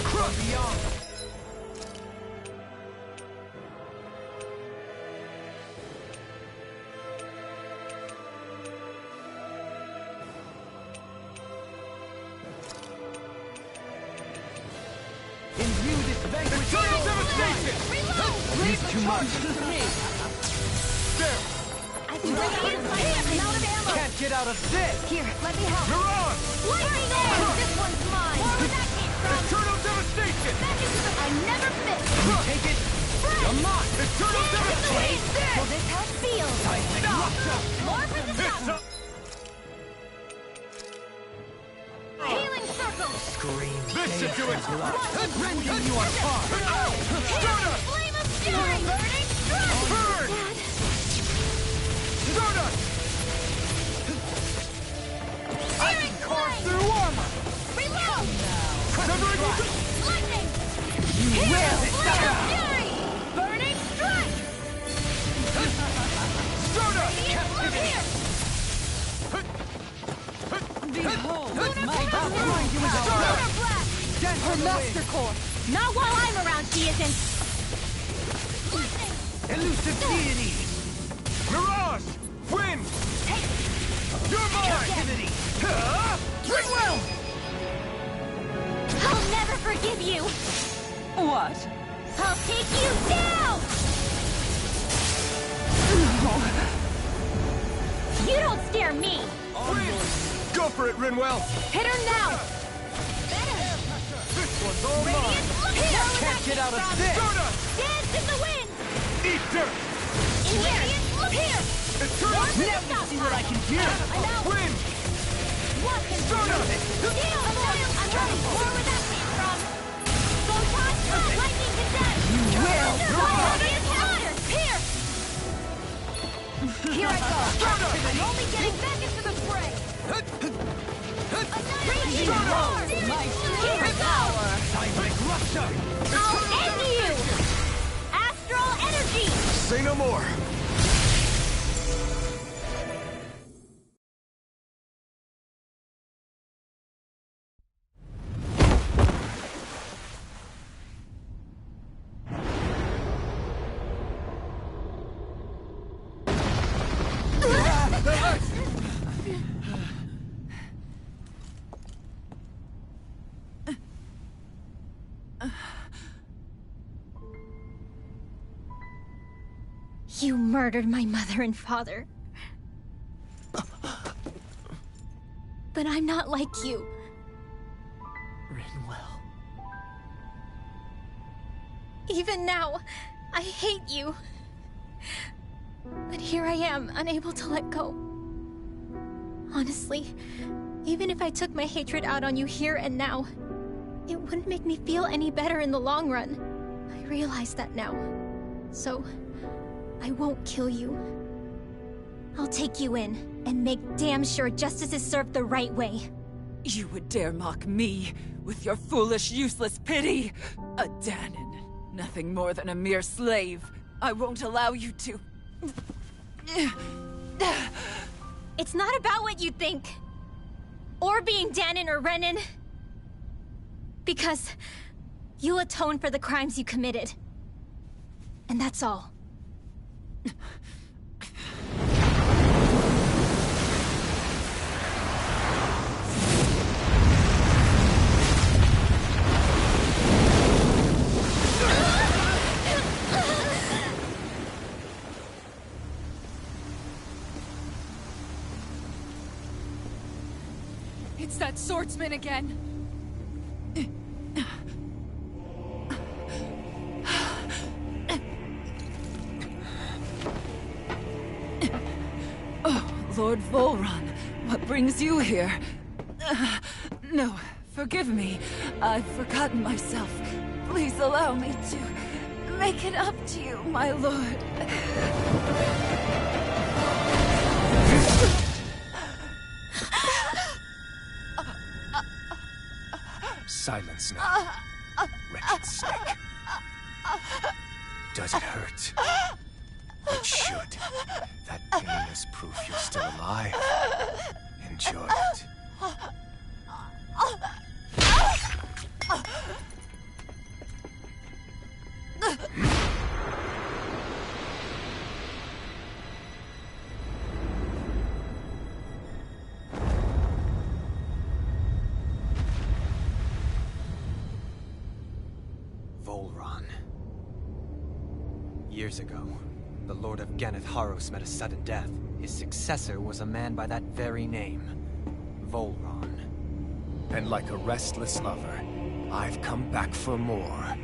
From beyond. Imbue this vanquished soul Eternal with devastation! life. Leave too much. There! I'm out of ammo. Can't get out of this! Here, let me help. Mirage! Lightning there! This one's mine. Where that came from? Eternal devastation! I never miss. You take it? Come on! Eternal devastation! Will this help feel? Seismic rupture! More for the It's sun. Healing circle. Scream. This should do it! Rending you apart! Here, flame of fury. Burning strike. Burn! Stardust! I can carve through armor! Reload. Severing wind! Lightning. You will! Flame of fury. Burning strike. Stardust! Here. Behold my Outrun you with a Lunar shot! blast. Dance Her on the master wind! core. Not while I'm around, she isn't. Lightning. Elusive deity! Mirage! Wind! You're mine! Captivity! Ringwell! I'll never forgive you. What? I'll take you down. You don't scare me. Go for it, Rinwell! Hit her now. This one's all mine! Here. Can't get out of this! Stardust! Dance in the wind. Eat dirt! Here. Eternal Let me see what I can do! I'm out. wind! Stardust. I'm ready. More where that came from. Photon. Lightning cadet. You will! Here. Here I go. Stardust! I'm only getting back into the fray. Raging Stardust! storm. My Here we go. Seismic rupture! I'll end you. Astral energy. Say no more! You murdered my mother and father. But I'm not like you. Rinwell. Even now, I hate you. But here I am, unable to let go. Honestly, even if I took my hatred out on you here and now, it wouldn't make me feel any better in the long run. I realize that now. So, I won't kill you. I'll take you in, and make damn sure justice is served the right way. You would dare mock me with your foolish, useless pity? A Danon, nothing more than a mere slave. I won't allow you to... It's not about what you think. Or being Danon or Renan. Because you'll atone for the crimes you committed. And that's all. It's that swordsman again. Oh, Lord Volron, what brings you here? No, forgive me. I've forgotten myself. Please allow me to make it up to you, my lord. Silence now, wretched snake. Does it hurt? It should. That pain is proof you're still alive. Enjoy it. Volron. Years ago, the Lord of Ganeth Haros met a sudden death. His successor was a man by that very name, Volron. And like a restless lover, I've come back for more.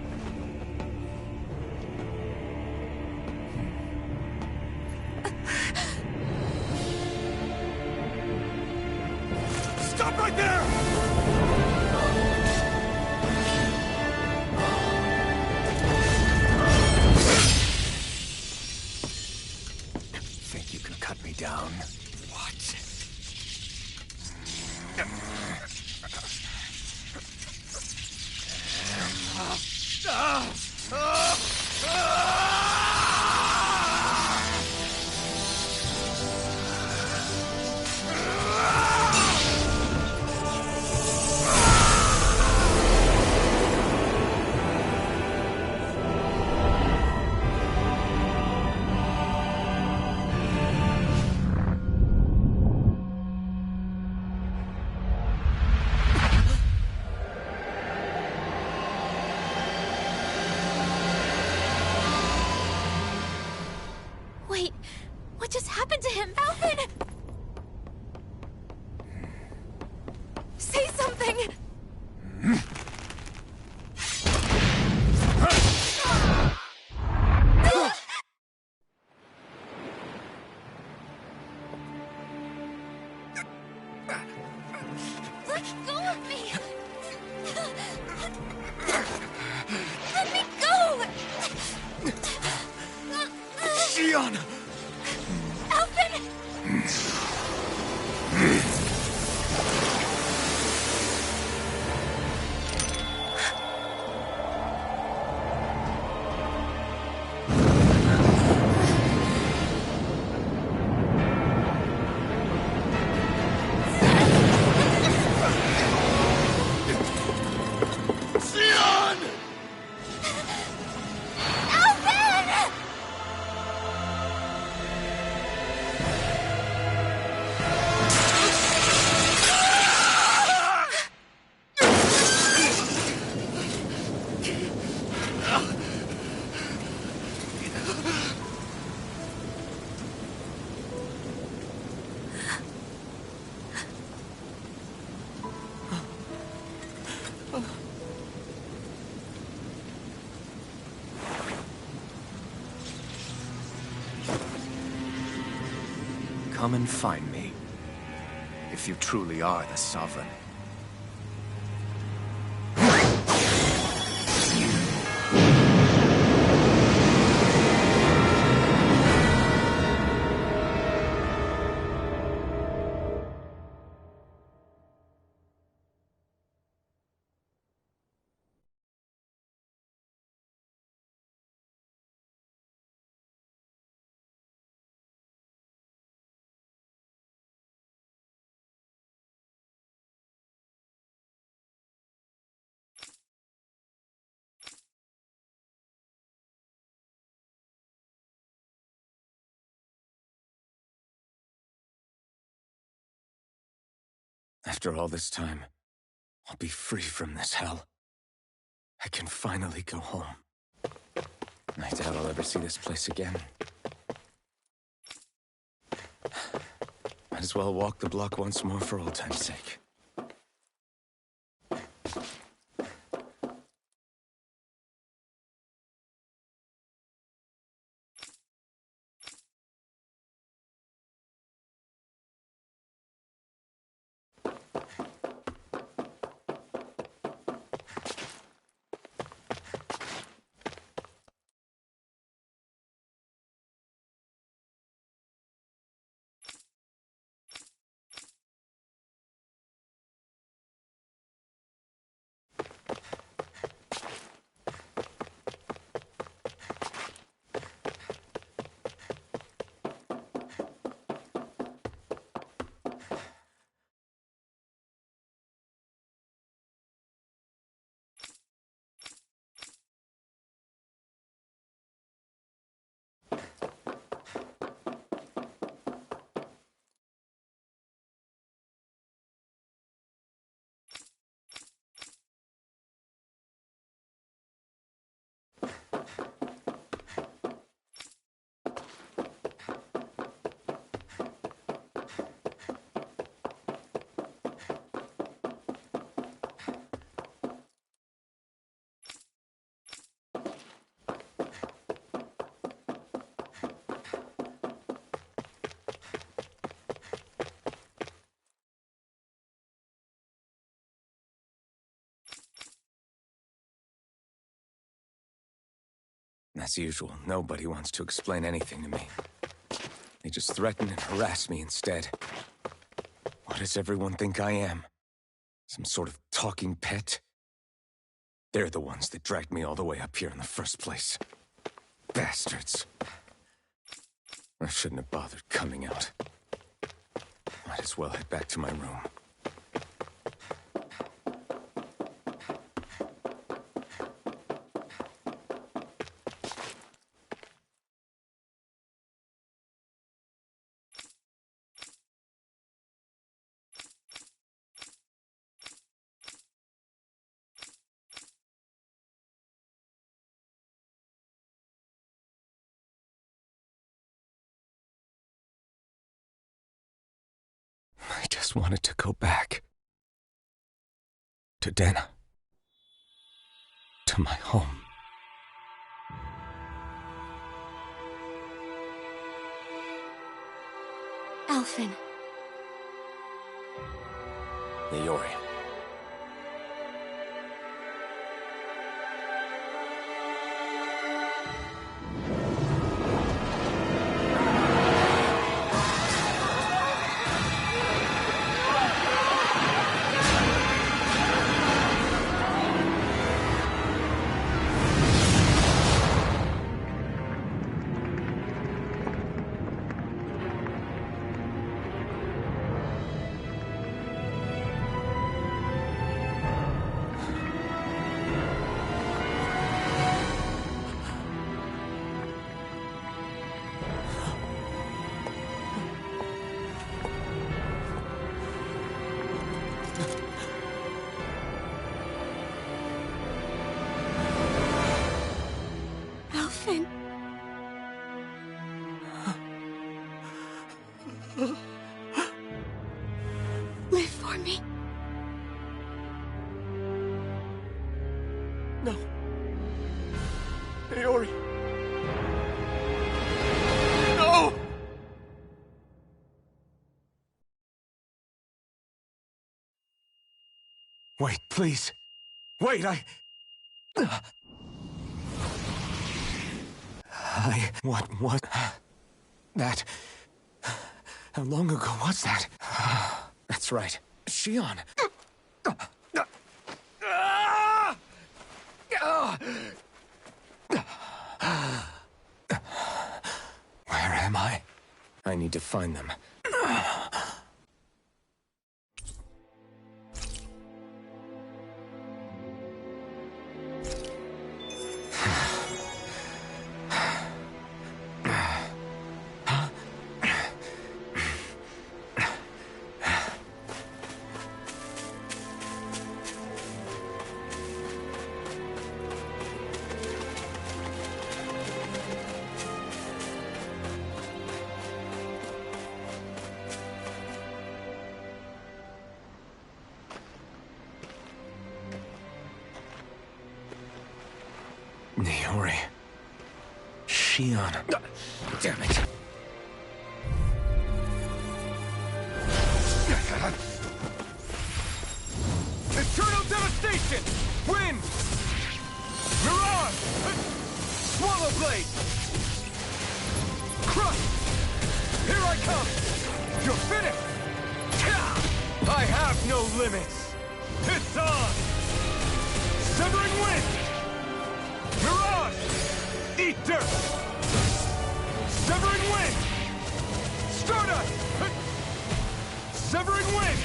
Stop right there! Think you can cut me down? What? Wait, what just happened to him? Alvin! Say something! Let go of me! Let me go! Xion! Alvin! Xion! Alvin! Come and find me. if you truly are the Sovereign. After all this time, I'll be free from this hell. I can finally go home. I doubt I'll ever see this place again. Might as well walk the block once more for old time's sake. As usual, nobody wants to explain anything to me. They just threaten and harass me instead. What does everyone think I am? Some sort of talking pet? They're the ones that dragged me all the way up here in the first place. Bastards. I shouldn't have bothered coming out. Might as well head back to my room. I just wanted to go back. To Dana. To my home. Alphen. Niori. Wait, please. Wait, what? That... How long ago was that? That's right. Shion. Where am I? I need to find them. Niori. Shion. Damn it. Eternal devastation! Wind! Mirage! Swallow blade! Crush! Here I come! You're finished! I have no limits! It's on! Severing wind! Mirage! Eat dirt! Severing wind! Stardust! Severing wind!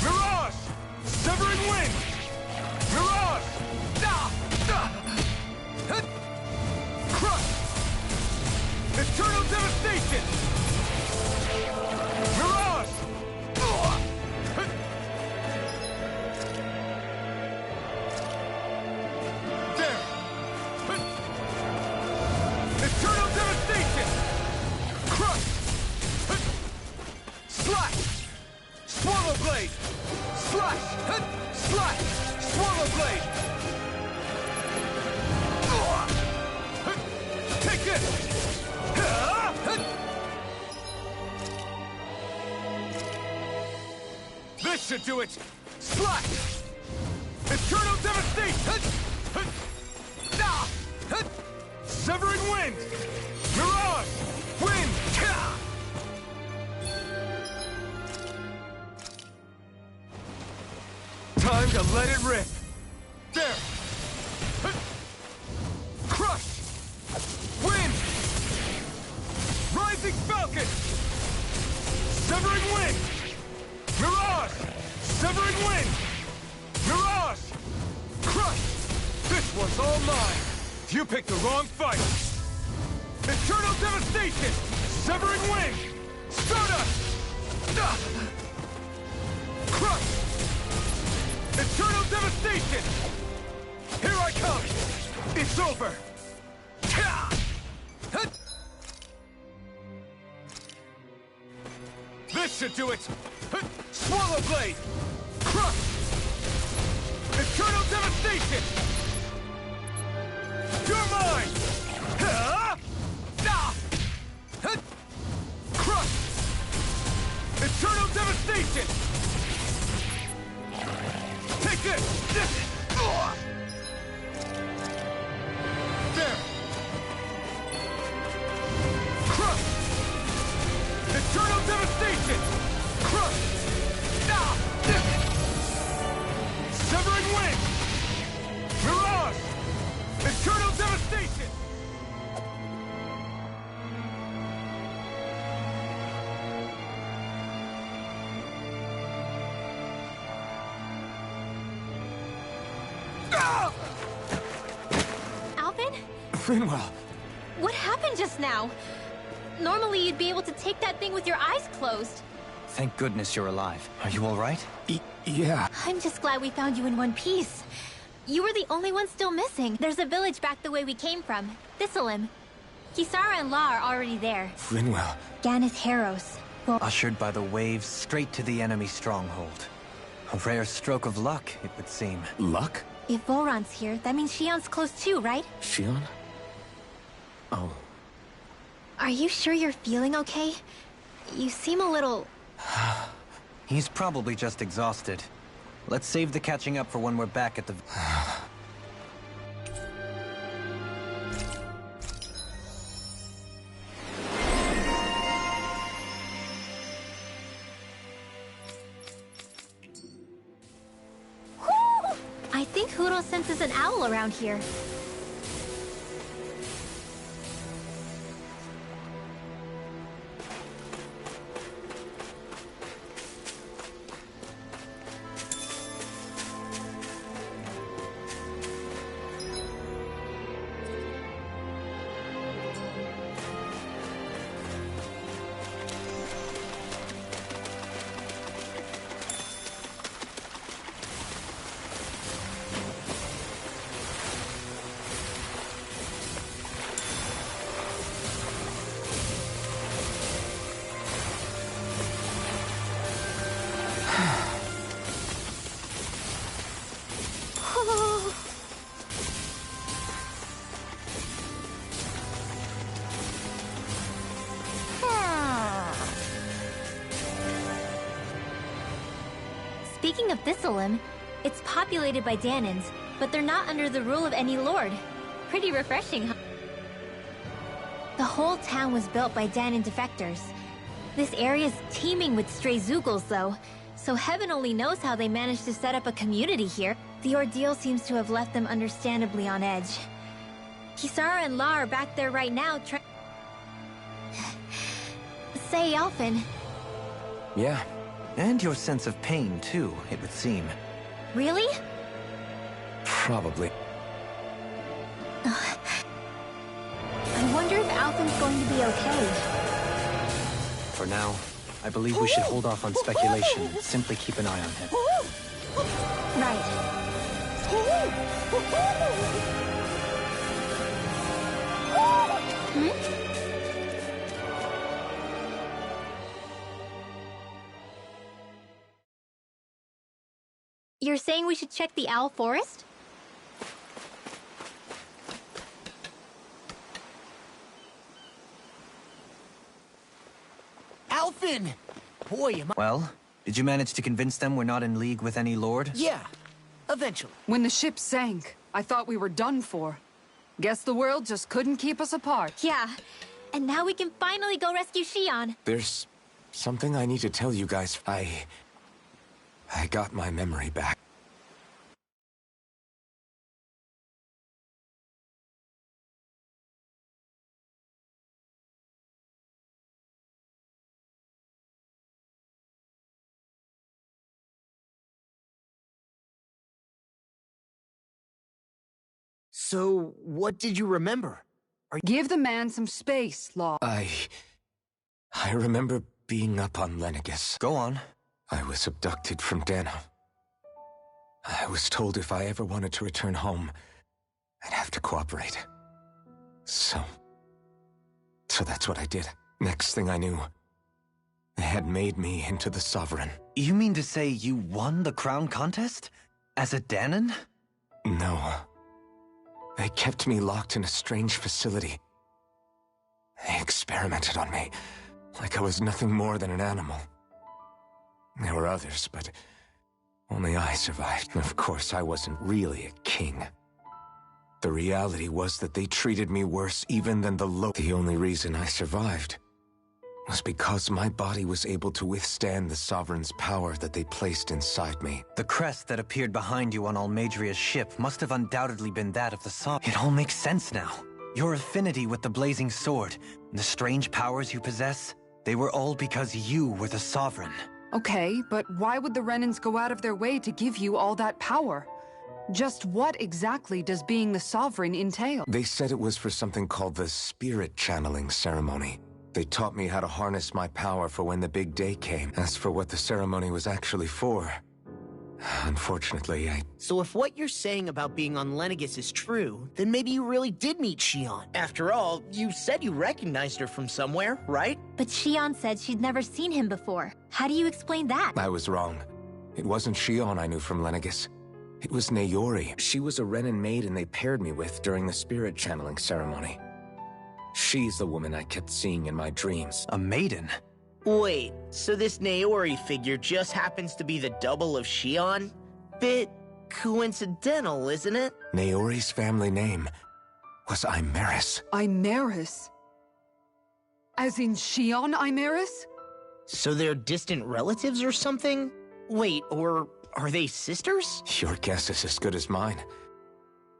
Mirage! Severing wind! Mirage! Crush! Eternal devastation! Mirage! There! Eternal devastation! Crush! Slash! Swallow blade! Slash! Slash! Swallow blade! Take this! This should do it! Slash! Eternal devastation! Severing wind! Mirage! Wind! Time to let it rip! There! Crush! Wind! Rising Falcon! Severing wind! Mirage! Severing wind! Mirage! Crush! This one's all mine! You picked the wrong fight! Eternal devastation! Severing wind! Stardust! Crush! Eternal devastation! Here I come! It's over! This should do it! Swallow blade! Crush! Eternal devastation! You're mine! Crush! Eternal devastation! Take this! There! Crush! Eternal devastation! Crush! Severing wind! Mirage! Eternal devastation! Alvin? Finwell! What happened just now? Normally you'd be able to take that thing with your eyes closed. Thank goodness you're alive. Are you all right? Yeah. I'm just glad we found you in one piece. You were the only one still missing. There's a village back the way we came from. Thistleim. Kisara and La are already there. Finwell. Ganeth Heros. Well, Ushered by the waves straight to the enemy stronghold. A rare stroke of luck, it would seem. Luck? if Voron's here, that means Shion's close too, right? Shion? Oh. Are you sure you're feeling okay? You seem a little... He's probably just exhausted. Let's save the catching up for when we're back at the... I think Huro senses an owl around here. Speaking of Thistlelim, it's populated by Danins, but they're not under the rule of any lord. Pretty refreshing, huh? The whole town was built by Danin defectors. This area's teeming with stray Zeugles, though, so heaven only knows how they managed to set up a community here. The ordeal seems to have left them understandably on edge. Kisara and La are back there right now Say, Alphen. Yeah. And your sense of pain, too, it would seem. Really? Probably. I wonder if Alphen's going to be okay. For now, I believe we should hold off on speculation and simply keep an eye on him. Right. Hmm? You're saying we should check the Owl Forest? Alphen! Boy, am I... Well, did you manage to convince them we're not in league with any lord? Yeah, eventually. When the ship sank, I thought we were done for. Guess the world just couldn't keep us apart. Yeah, and now we can finally go rescue Shion. There's something I need to tell you guys. I got my memory back. So, what did you remember? Give the man some space, Law. I remember being up on Lenegus. Go on. I was abducted from Dano. I was told if I ever wanted to return home, I'd have to cooperate. So that's what I did. Next thing I knew, they had made me into the Sovereign. You mean to say you won the crown contest? As a Danon? No. They kept me locked in a strange facility. They experimented on me, like I was nothing more than an animal. There were others, but only I survived. Of course, I wasn't really a king. The reality was that they treated me worse even than The only reason I survived was because my body was able to withstand the Sovereign's power that they placed inside me. The crest that appeared behind you on Almadria's ship must have undoubtedly been that of the Sovereign. It all makes sense now. Your affinity with the Blazing Sword, and the strange powers you possess, they were all because you were the Sovereign. Okay, but why would the Renans go out of their way to give you all that power? Just what exactly does being the Sovereign entail? They said it was for something called the Spirit Channeling Ceremony. They taught me how to harness my power for when the big day came. As for what the ceremony was actually for, unfortunately, So if what you're saying about being on Lenegus is true, then maybe you really did meet Shion. After all, you said you recognized her from somewhere, right? But Shion said she'd never seen him before. How do you explain that? I was wrong. It wasn't Shion I knew from Lenegus. It was Naori. She was a Renan maiden they paired me with during the Spirit Channeling Ceremony. She's the woman I kept seeing in my dreams. A maiden? Wait, so this Naori figure just happens to be the double of Shion? bit coincidental, isn't it? Naori's family name was Imeris. Imeris? As in Shion Imeris? So they're distant relatives or something? Wait, or are they sisters? Your guess is as good as mine.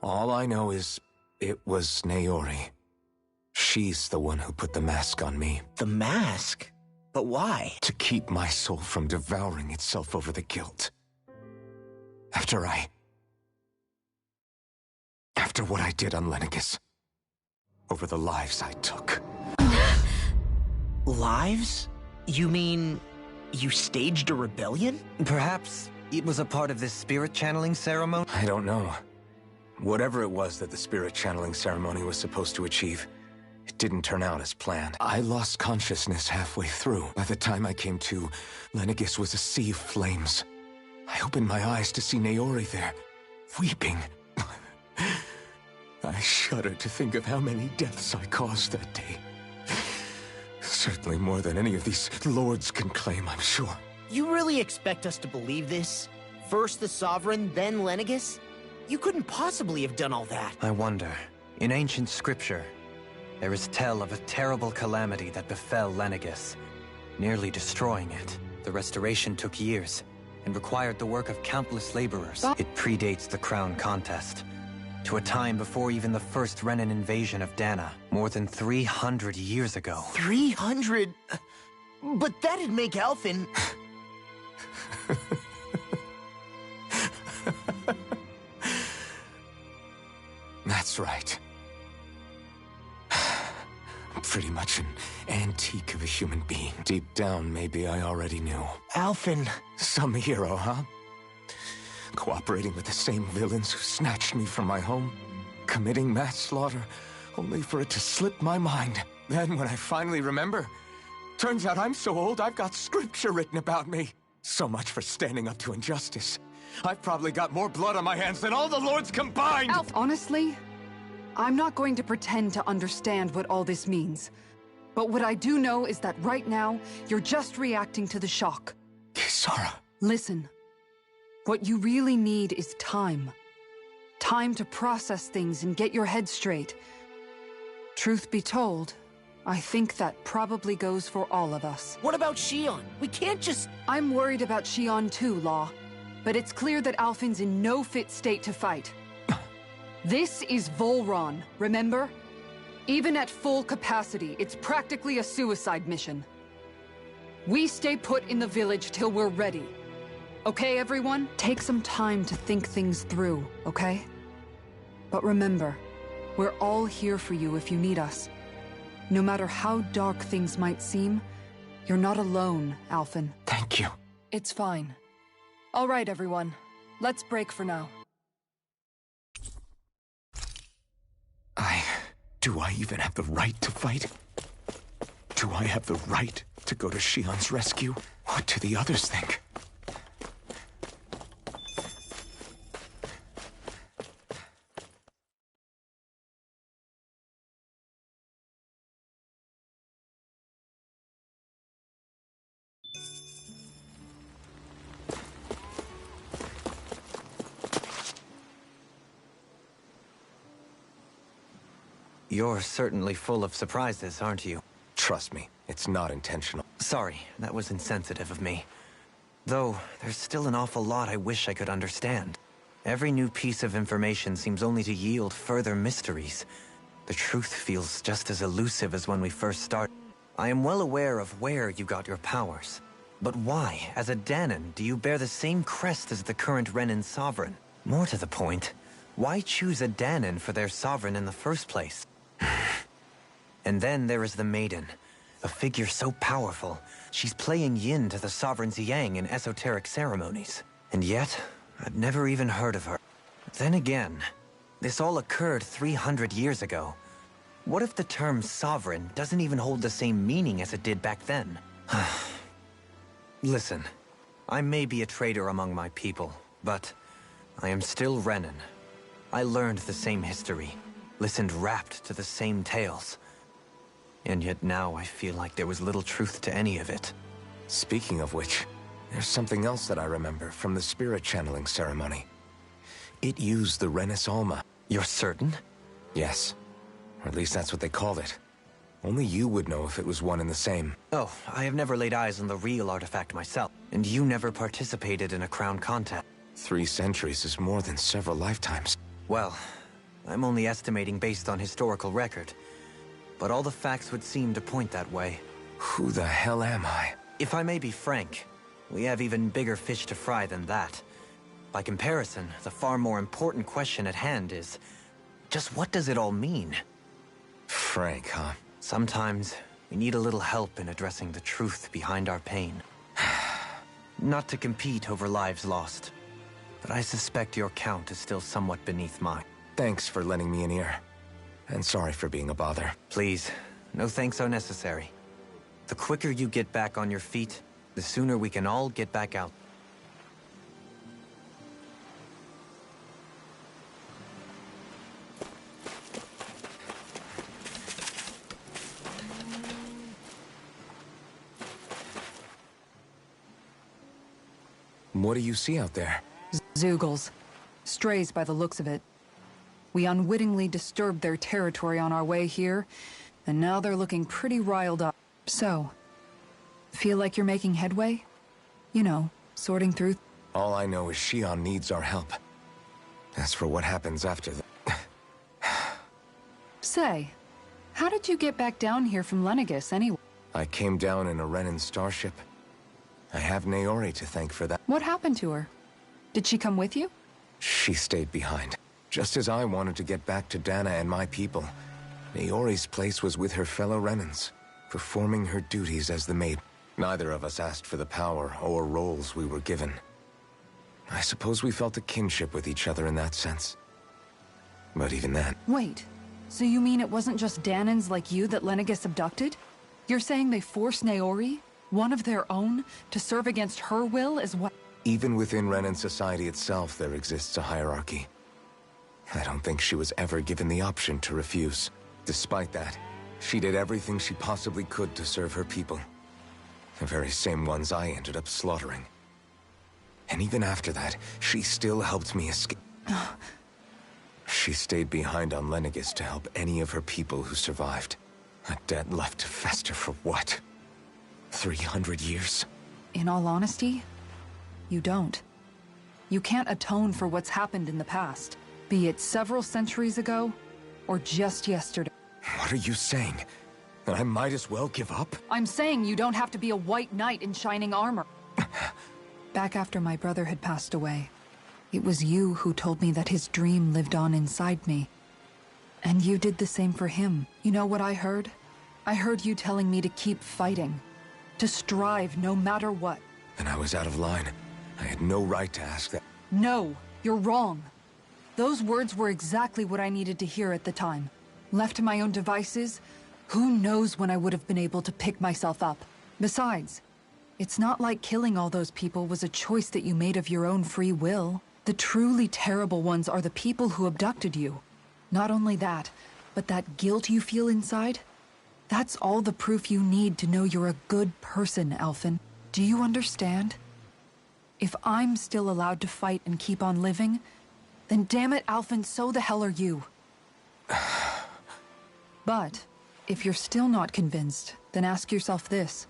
All I know is it was Naori. She's the one who put the mask on me. The mask? But why? To keep my soul from devouring itself over the guilt. After what I did on Lenegis. Over the lives I took. Lives? You mean you staged a rebellion? Perhaps it was a part of this spirit channeling ceremony? I don't know. Whatever it was that the spirit channeling ceremony was supposed to achieve, it didn't turn out as planned. I lost consciousness halfway through. By the time I came to, Lenegis was a sea of flames. I opened my eyes to see Naori there, weeping. I shudder to think of how many deaths I caused that day. Certainly more than any of these lords can claim, I'm sure. You really expect us to believe this? First the Sovereign, then Lenegis? You couldn't possibly have done all that. I wonder. In ancient scripture, there is tell of a terrible calamity that befell Lenegis, nearly destroying it. The restoration took years, and required the work of countless laborers. It predates the crown contest, to a time before even the first Renin invasion of Dana, more than 300 years ago. 300? But that'd make Alphen... That's right. I'm pretty much an antique of a human being. Deep down, maybe I already knew. Alphen... Some hero, huh? Cooperating with the same villains who snatched me from my home, committing mass slaughter, only for it to slip my mind. Then when I finally remember, turns out I'm so old I've got scripture written about me. So much for standing up to injustice. I've probably got more blood on my hands than all the lords combined! Alf, honestly, I'm not going to pretend to understand what all this means. But what I do know is that right now, you're just reacting to the shock. Kisara. Listen. What you really need is time. Time to process things and get your head straight. Truth be told, I think that probably goes for all of us. What about Shion? We can't just... I'm worried about Shion too, Law. But it's clear that Alphen's in no fit state to fight. This is Volron, remember? Even at full capacity, it's practically a suicide mission. We stay put in the village till we're ready. Okay, everyone? Take some time to think things through, okay? But remember, we're all here for you if you need us. No matter how dark things might seem, you're not alone, Alphen. Thank you. It's fine. All right, everyone. Let's break for now. Do I even have the right to fight? Do I have the right to go to Shion's rescue? What do the others think? You're certainly full of surprises, aren't you? Trust me, it's not intentional. Sorry, that was insensitive of me. Though, there's still an awful lot I wish I could understand. Every new piece of information seems only to yield further mysteries. The truth feels just as elusive as when we first started. I am well aware of where you got your powers. But why, as a Danon, do you bear the same crest as the current Renin sovereign? More to the point, why choose a Danon for their sovereign in the first place? And then there is the Maiden, a figure so powerful, she's playing yin to the sovereign's yang in esoteric ceremonies. And yet, I'd never even heard of her. Then again, this all occurred 300 years ago. What if the term sovereign doesn't even hold the same meaning as it did back then? Listen, I may be a traitor among my people, but I am still Renin. I learned the same history, listened rapt to the same tales. And yet now I feel like there was little truth to any of it. Speaking of which, There's something else that I remember from the spirit channeling ceremony. It used the Renis Alma. You're certain? Yes. Or at least that's what they called it. Only you would know if it was one and the same. Oh, I have never laid eyes on the real artifact myself. And you never participated in a crown contest. 3 centuries is more than several lifetimes. Well, I'm only estimating based on historical record. But all the facts would seem to point that way. Who the hell am I? If I may be frank, we have even bigger fish to fry than that. By comparison, the far more important question at hand is, just what does it all mean? Frank, huh? Sometimes, we need a little help in addressing the truth behind our pain. Not to compete over lives lost, but I suspect your count is still somewhat beneath mine. Thanks for lending me an ear. And sorry for being a bother. Please, no thanks are necessary. The quicker you get back on your feet, the sooner we can all get back out. What do you see out there? Zeugles. Strays by the looks of it. We unwittingly disturbed their territory on our way here, and now they're looking pretty riled up. So, feel like you're making headway? You know, sorting through... All I know is Shion needs our help. As for what happens after that... Say, how did you get back down here from Lenegis anyway? I came down in a Renin starship. I have Naori to thank for that. What happened to her? Did she come with you? She stayed behind. Just as I wanted to get back to Dana and my people, Naori's place was with her fellow Renins, performing her duties as the maid. Neither of us asked for the power or roles we were given. I suppose we felt a kinship with each other in that sense. But even that... Wait, so you mean it wasn't just Danans like you that Lenegis abducted? You're saying they forced Naori, one of their own, to serve against her will as well? Even within Renin society itself, there exists a hierarchy. I don't think she was ever given the option to refuse. Despite that, she did everything she possibly could to serve her people. The very same ones I ended up slaughtering. And even after that, she still helped me escape. She stayed behind on Lenegis to help any of her people who survived. A debt left to fester for what? 300 years? In all honesty, you don't. You can't atone for what's happened in the past, be it several centuries ago, or just yesterday. What are you saying? That I might as well give up? I'm saying you don't have to be a white knight in shining armor. Back after my brother had passed away, it was you who told me that his dream lived on inside me. And you did the same for him. You know what I heard? I heard you telling me to keep fighting. To strive no matter what. And I was out of line. I had no right to ask that. No, you're wrong. Those words were exactly what I needed to hear at the time. Left to my own devices, who knows when I would have been able to pick myself up. Besides, it's not like killing all those people was a choice that you made of your own free will. The truly terrible ones are the people who abducted you. Not only that, but that guilt you feel inside, that's all the proof you need to know you're a good person, Alphen. Do you understand? If I'm still allowed to fight and keep on living, then damn it, Alphen, so the hell are you. But, if you're still not convinced, then ask yourself this.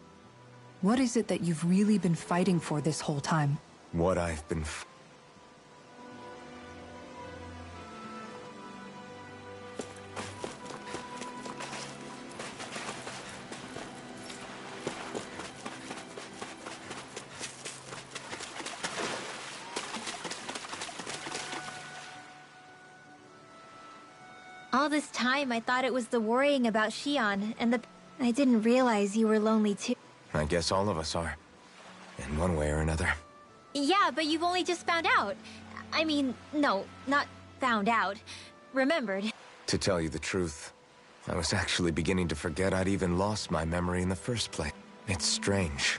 What is it that you've really been fighting for this whole time? What I've been All this time, I thought it was the worrying about Shion, and I didn't realize you were lonely too. I guess all of us are. In one way or another. Yeah, but you've only just found out. I mean, no, not found out. Remembered. To tell you the truth, I was actually beginning to forget I'd even lost my memory in the first place. It's strange.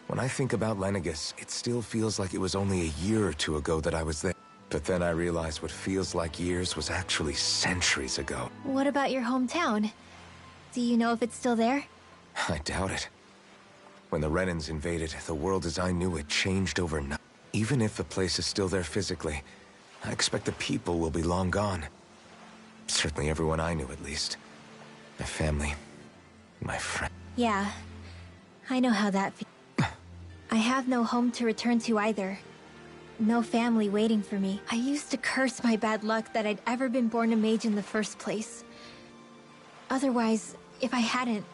When I think about Lenegis, it still feels like it was only a year or two ago that I was there. But then I realized what feels like years was actually centuries ago. What about your hometown? Do you know if it's still there? I doubt it. When the Renans invaded, the world as I knew it changed overnight. Even if the place is still there physically, I expect the people will be long gone. Certainly everyone I knew, at least. My family, my friend. Yeah, I know how that feels. I have no home to return to either. No family waiting for me. I used to curse my bad luck that I'd ever been born a mage in the first place. Otherwise, if I hadn't,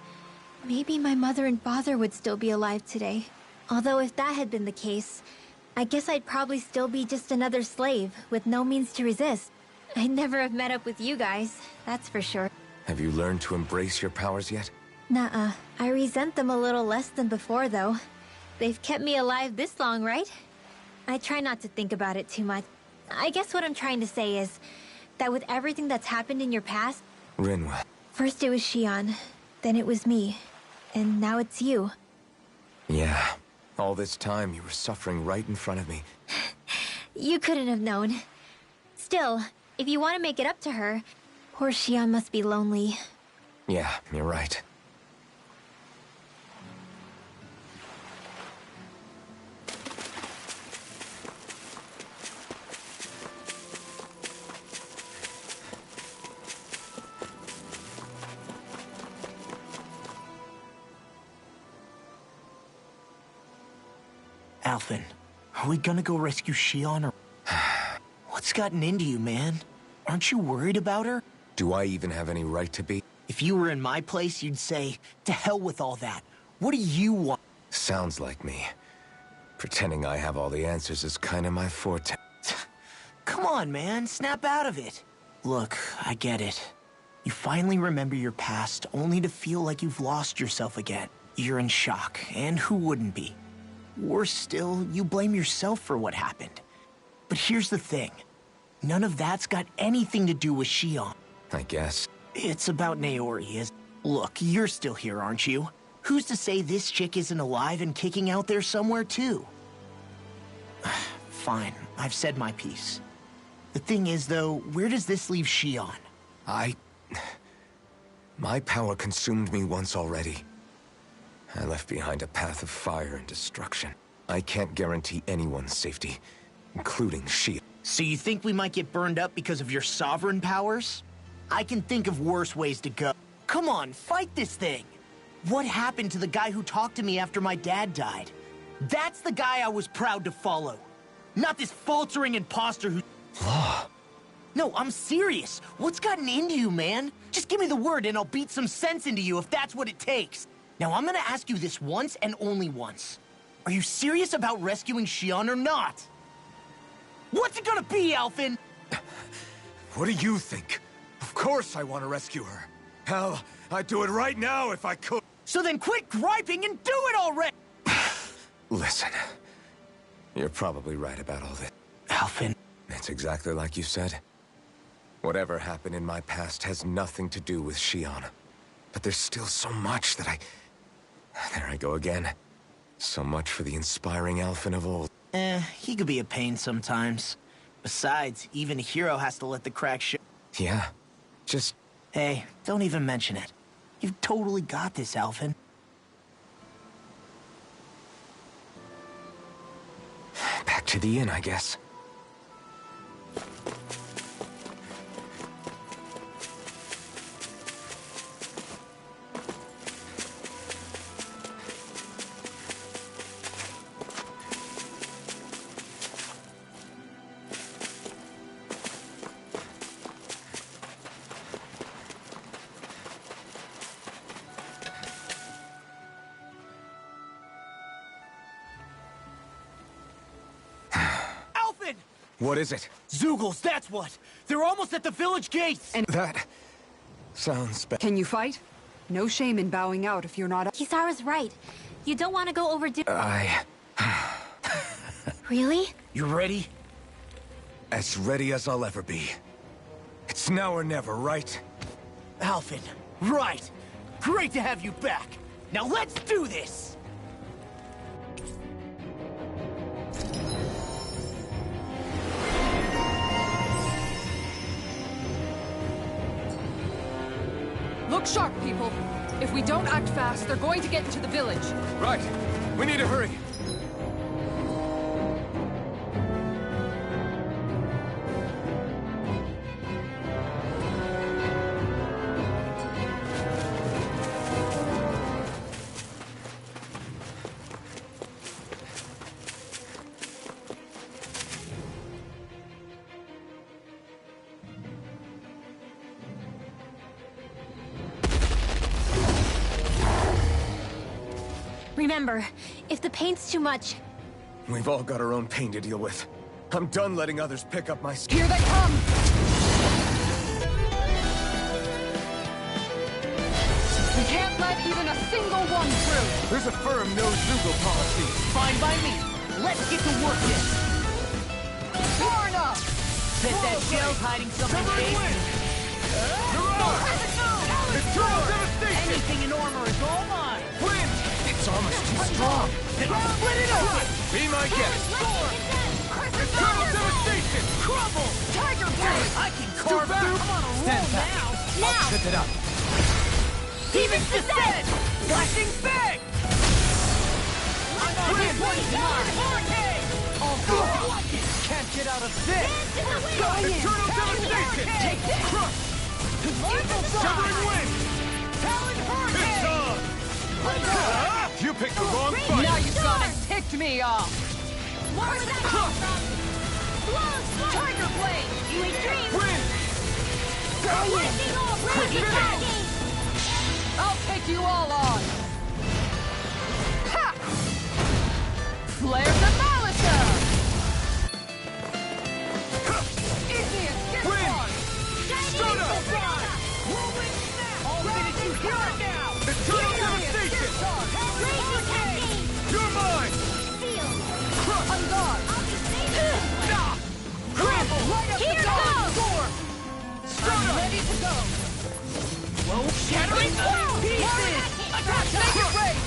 maybe my mother and father would still be alive today. Although if that had been the case, I guess I'd probably still be just another slave with no means to resist. I'd never have met up with you guys, that's for sure. Have you learned to embrace your powers yet? Nuh-uh. I resent them a little less than before, though. They've kept me alive this long, right? I try not to think about it too much. I guess what I'm trying to say is that with everything that's happened in your past... Rinwa. First it was Shion, then it was me, and now it's you. Yeah. All this time you were suffering right in front of me. You couldn't have known. Still, if you want to make it up to her, poor Shion must be lonely. Yeah, you're right. Alphen, are we gonna go rescue Shion or... What's gotten into you, man? Aren't you worried about her? Do I even have any right to be? If you were in my place, you'd say, to hell with all that. What do you want? Sounds like me. Pretending I have all the answers is kinda my forte. Come on, man, snap out of it. Look, I get it. You finally remember your past, only to feel like you've lost yourself again. You're in shock, and who wouldn't be? Worse still, you blame yourself for what happened. But here's the thing. None of that's got anything to do with Shion. I guess. It's about Naori, is... Look, you're still here, aren't you? Who's to say this chick isn't alive and kicking out there somewhere, too? Fine, I've said my piece. The thing is, though, where does this leave Shion? My power consumed me once already. I left behind a path of fire and destruction. I can't guarantee anyone's safety, including Shion. So you think we might get burned up because of your sovereign powers? I can think of worse ways to go. Come on, fight this thing! What happened to the guy who talked to me after my dad died? That's the guy I was proud to follow. Not this faltering imposter who... Law. No, I'm serious. What's gotten into you, man? Just give me the word and I'll beat some sense into you if that's what it takes. Now, I'm gonna ask you this once and only once. Are you serious about rescuing Shion or not? What's it gonna be, Alphen? What do you think? Of course I want to rescue her. Hell, I'd do it right now if I could. So then quit griping and do it already! Listen, you're probably right about all this. Alphen. It's exactly like you said. Whatever happened in my past has nothing to do with Shion. But there's still so much that There I go again. So much for the inspiring Alphen of old. He could be a pain sometimes. Besides, even a hero has to let the cracks show. Yeah, just... Hey, don't even mention it. You've totally got this, Alphen. Back to the inn, I guess. What is it? Zeugles, that's what! They're almost at the village gates! And that sounds bad. can you fight? No shame in bowing out if you're not... Kisara's right. You don't want to go overdo... Really? You ready? As ready as I'll ever be. It's now or never, right? Alphen, right! Great to have you back! Now let's do this! Look sharp, people! If we don't act fast, they're going to get into the village. Right. We need to hurry. Remember, if the paint's too much, We've all got our own pain to deal with. I'm done letting others pick up my skin. Here they come! We can't let even a single one through! There's a firm no-Zoogle policy. Fine by me. Let's get to work then. Far enough! Bet that shell's hiding something tasty. Eternal devastation! Anything in armor is all mine. Wind! It's almost too strong. Split it open. Be my guest. Eternal devastation! Crumble. Tiger Blade! I can carve through. I'm on a roll now. now! Pick it up. Demon's Descent. Flashing bang. I'm on his way tonight. Hurricane. Oh, God. Can't get out of this. Eternal devastation! Take that. Crush! Severing wind! Talon It's Hurricane. on! You picked the wrong fight! Now you've gone and ticked me off! Tiger Blade! Sweet dreams! Wind! I'll take you all on! Ha! Flares of Malisa! Igneous Discharge! Soda! Whirlwind snap. I'll finish you here and now. Eternal devastation! You're mine! On guard! Crumble. Right up Here the dog! goes! Sword! I'm ready to go! Whoa, shattering pieces. Make it rain!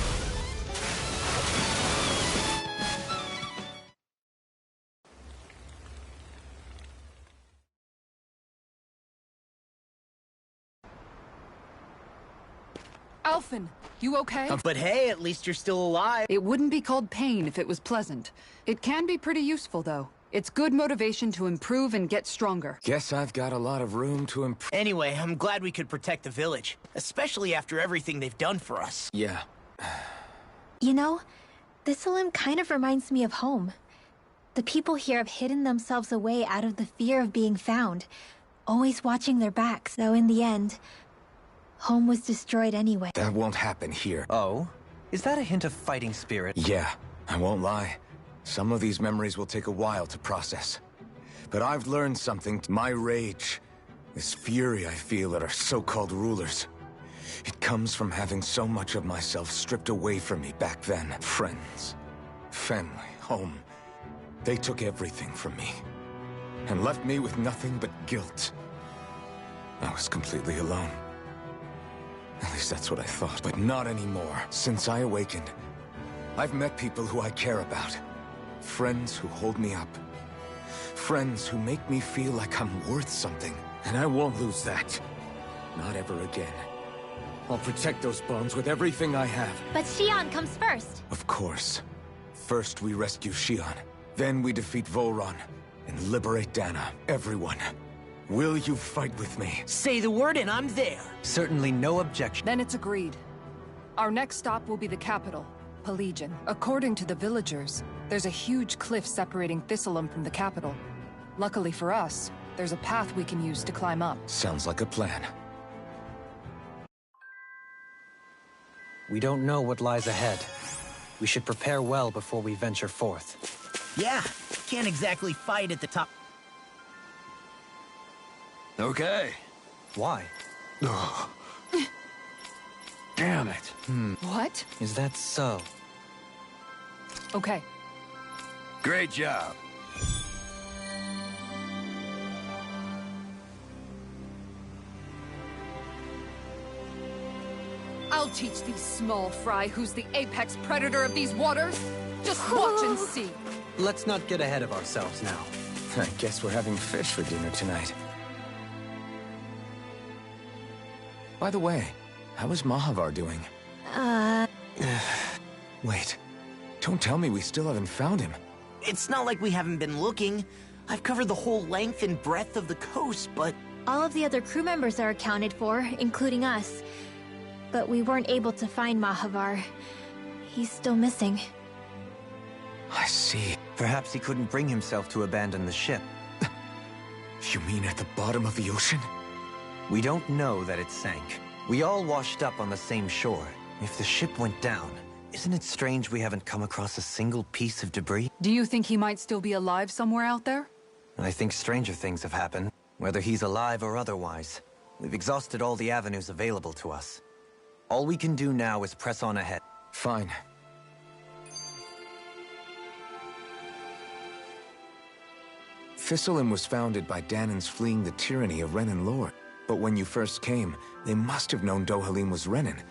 Alphen, you okay? But hey, at least you're still alive. It wouldn't be called pain if it was pleasant. It can be pretty useful, though. It's good motivation to improve and get stronger. Guess I've got a lot of room to improve. Anyway, I'm glad we could protect the village, especially after everything they've done for us. Yeah. You know, this Olim kind of reminds me of home. The people here have hidden themselves away out of the fear of being found, always watching their backs, though in the end, home was destroyed anyway. That won't happen here. Oh? Is that a hint of fighting spirit? Yeah, I won't lie. Some of these memories will take a while to process. But I've learned something. My rage, this fury I feel at our so-called rulers. It comes from having so much of myself stripped away from me back then. Friends, family, home. They took everything from me. And left me with nothing but guilt. I was completely alone. At least that's what I thought. But not anymore. Since I awakened, I've met people who I care about. Friends who hold me up. Friends who make me feel like I'm worth something. And I won't lose that. Not ever again. I'll protect those bones with everything I have. But Xion comes first. Of course. First we rescue Xion. Then we defeat Volron. And liberate Dana. Everyone. Will you fight with me? Say the word and I'm there. Certainly no objection. Then it's agreed. Our next stop will be the capital, Pelegion. According to the villagers, there's a huge cliff separating Thistleum from the capital. Luckily for us, there's a path we can use to climb up. Sounds like a plan. We don't know what lies ahead. We should prepare well before we venture forth. Yeah, can't exactly fight at the top. Okay. Why? Damn it. What? Is that so? Okay. Great job. I'll teach these small fry who's the apex predator of these waters. Just watch and see. Let's not get ahead of ourselves now. I guess we're having fish for dinner tonight. By the way, How is Mahavar doing? Wait. Don't tell me we still haven't found him. It's not like we haven't been looking. I've covered the whole length and breadth of the coast, but... All of the other crew members are accounted for, including us. But we weren't able to find Mahavar. He's still missing. I see. Perhaps he couldn't bring himself to abandon the ship. You mean at the bottom of the ocean? We don't know that it sank. We all washed up on the same shore. If the ship went down, isn't it strange we haven't come across a single piece of debris? Do you think he might still be alive somewhere out there? I think stranger things have happened, whether he's alive or otherwise. We've exhausted all the avenues available to us. All we can do now is press on ahead. Fine. Thistlein was founded by Danan's fleeing the tyranny of Renan Lord. But when you first came, they must have known Dohalim was Renan.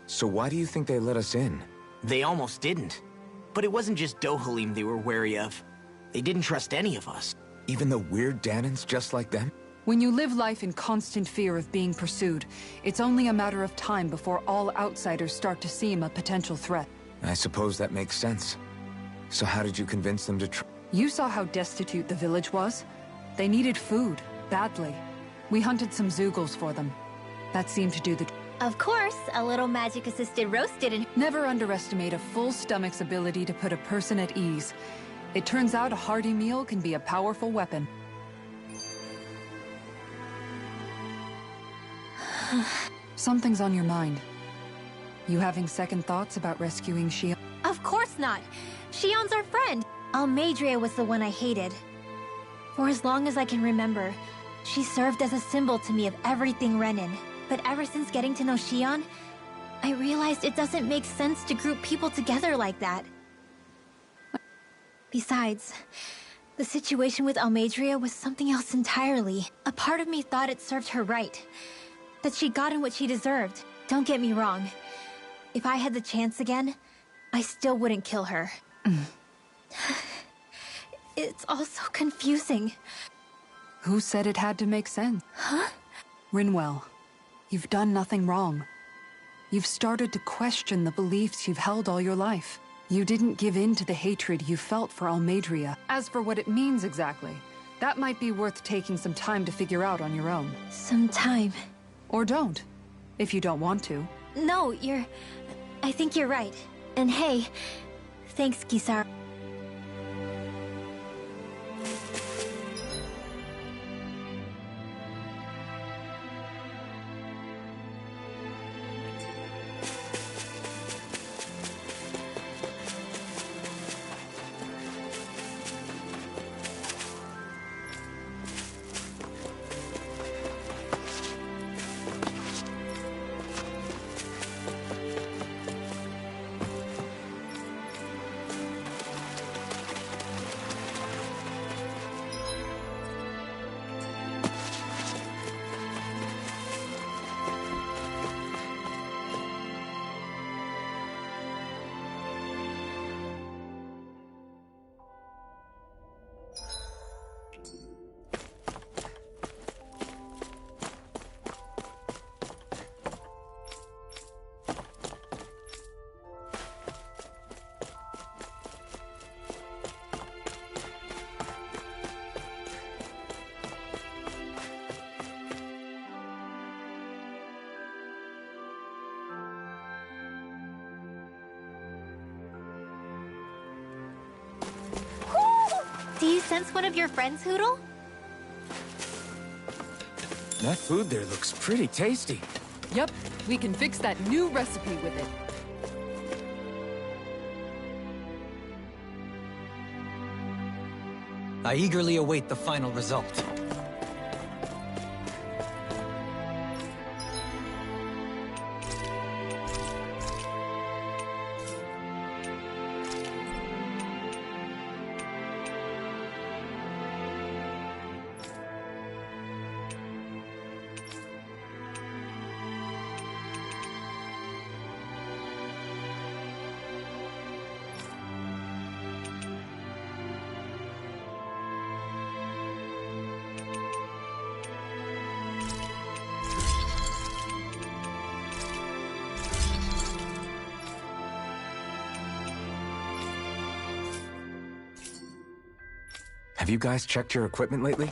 So why do you think they let us in? They almost didn't. But it wasn't just Dohalim they were wary of. They didn't trust any of us. Even the weird Danans just like them? When you live life in constant fear of being pursued, it's only a matter of time before all outsiders start to seem a potential threat. I suppose that makes sense. So how did you convince them to You saw how destitute the village was. They needed food, badly. We hunted some Zeugles for them. That seemed to do the... Of course, a little magic-assisted roast didn't... Never underestimate a full stomach's ability to put a person at ease. It turns out a hearty meal can be a powerful weapon. Something's on your mind. You having second thoughts about rescuing Shion? Of course not! Shion's our friend! Almadria was the one I hated. For as long as I can remember, she served as a symbol to me of everything Renan. But ever since getting to know Shion, I realized it doesn't make sense to group people together like that. Besides, the situation with Almadria was something else entirely. A part of me thought it served her right. That she'd gotten what she deserved. Don't get me wrong. If I had the chance again, I still wouldn't kill her. It's all so confusing. Who said it had to make sense? Huh? Rinwell, you've done nothing wrong. You've started to question the beliefs you've held all your life. You didn't give in to the hatred you felt for Almadria. As for what it means exactly, that might be worth taking some time to figure out on your own. Some time. Or don't, if you don't want to. No, I think you're right. And hey, thanks, Kisara. Do you sense one of your friends, Hoodle? That food there looks pretty tasty. Yep, we can fix that new recipe with it. I eagerly await the final result. Have you guys checked your equipment lately?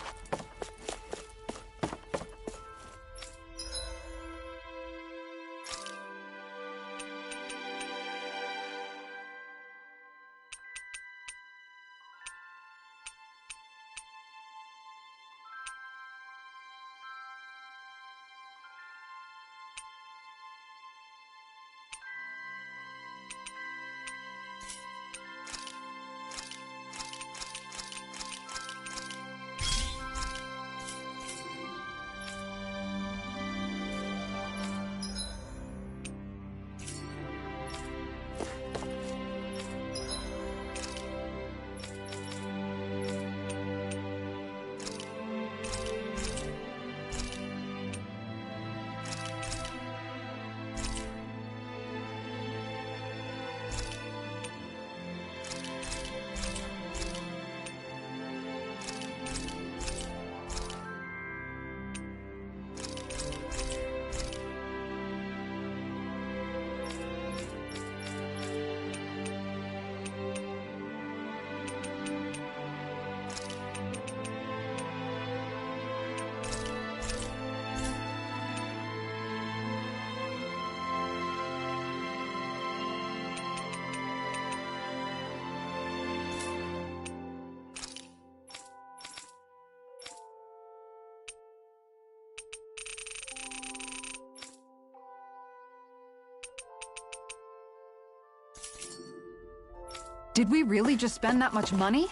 Did we really just spend that much money?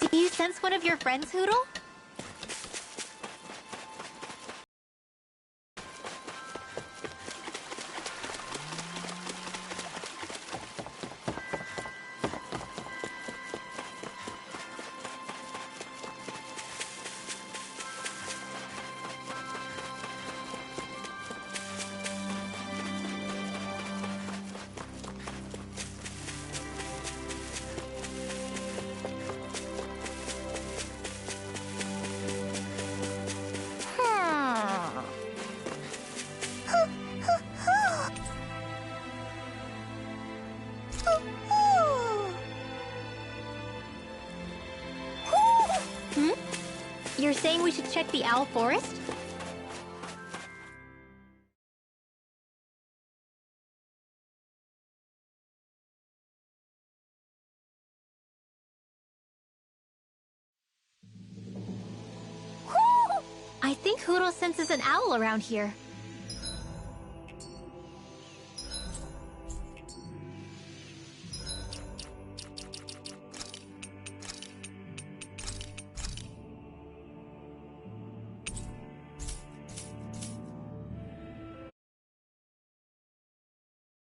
Do you sense one of your friends, Hootle? You're saying we should check the Owl Forest? I think Hootle senses an owl around here.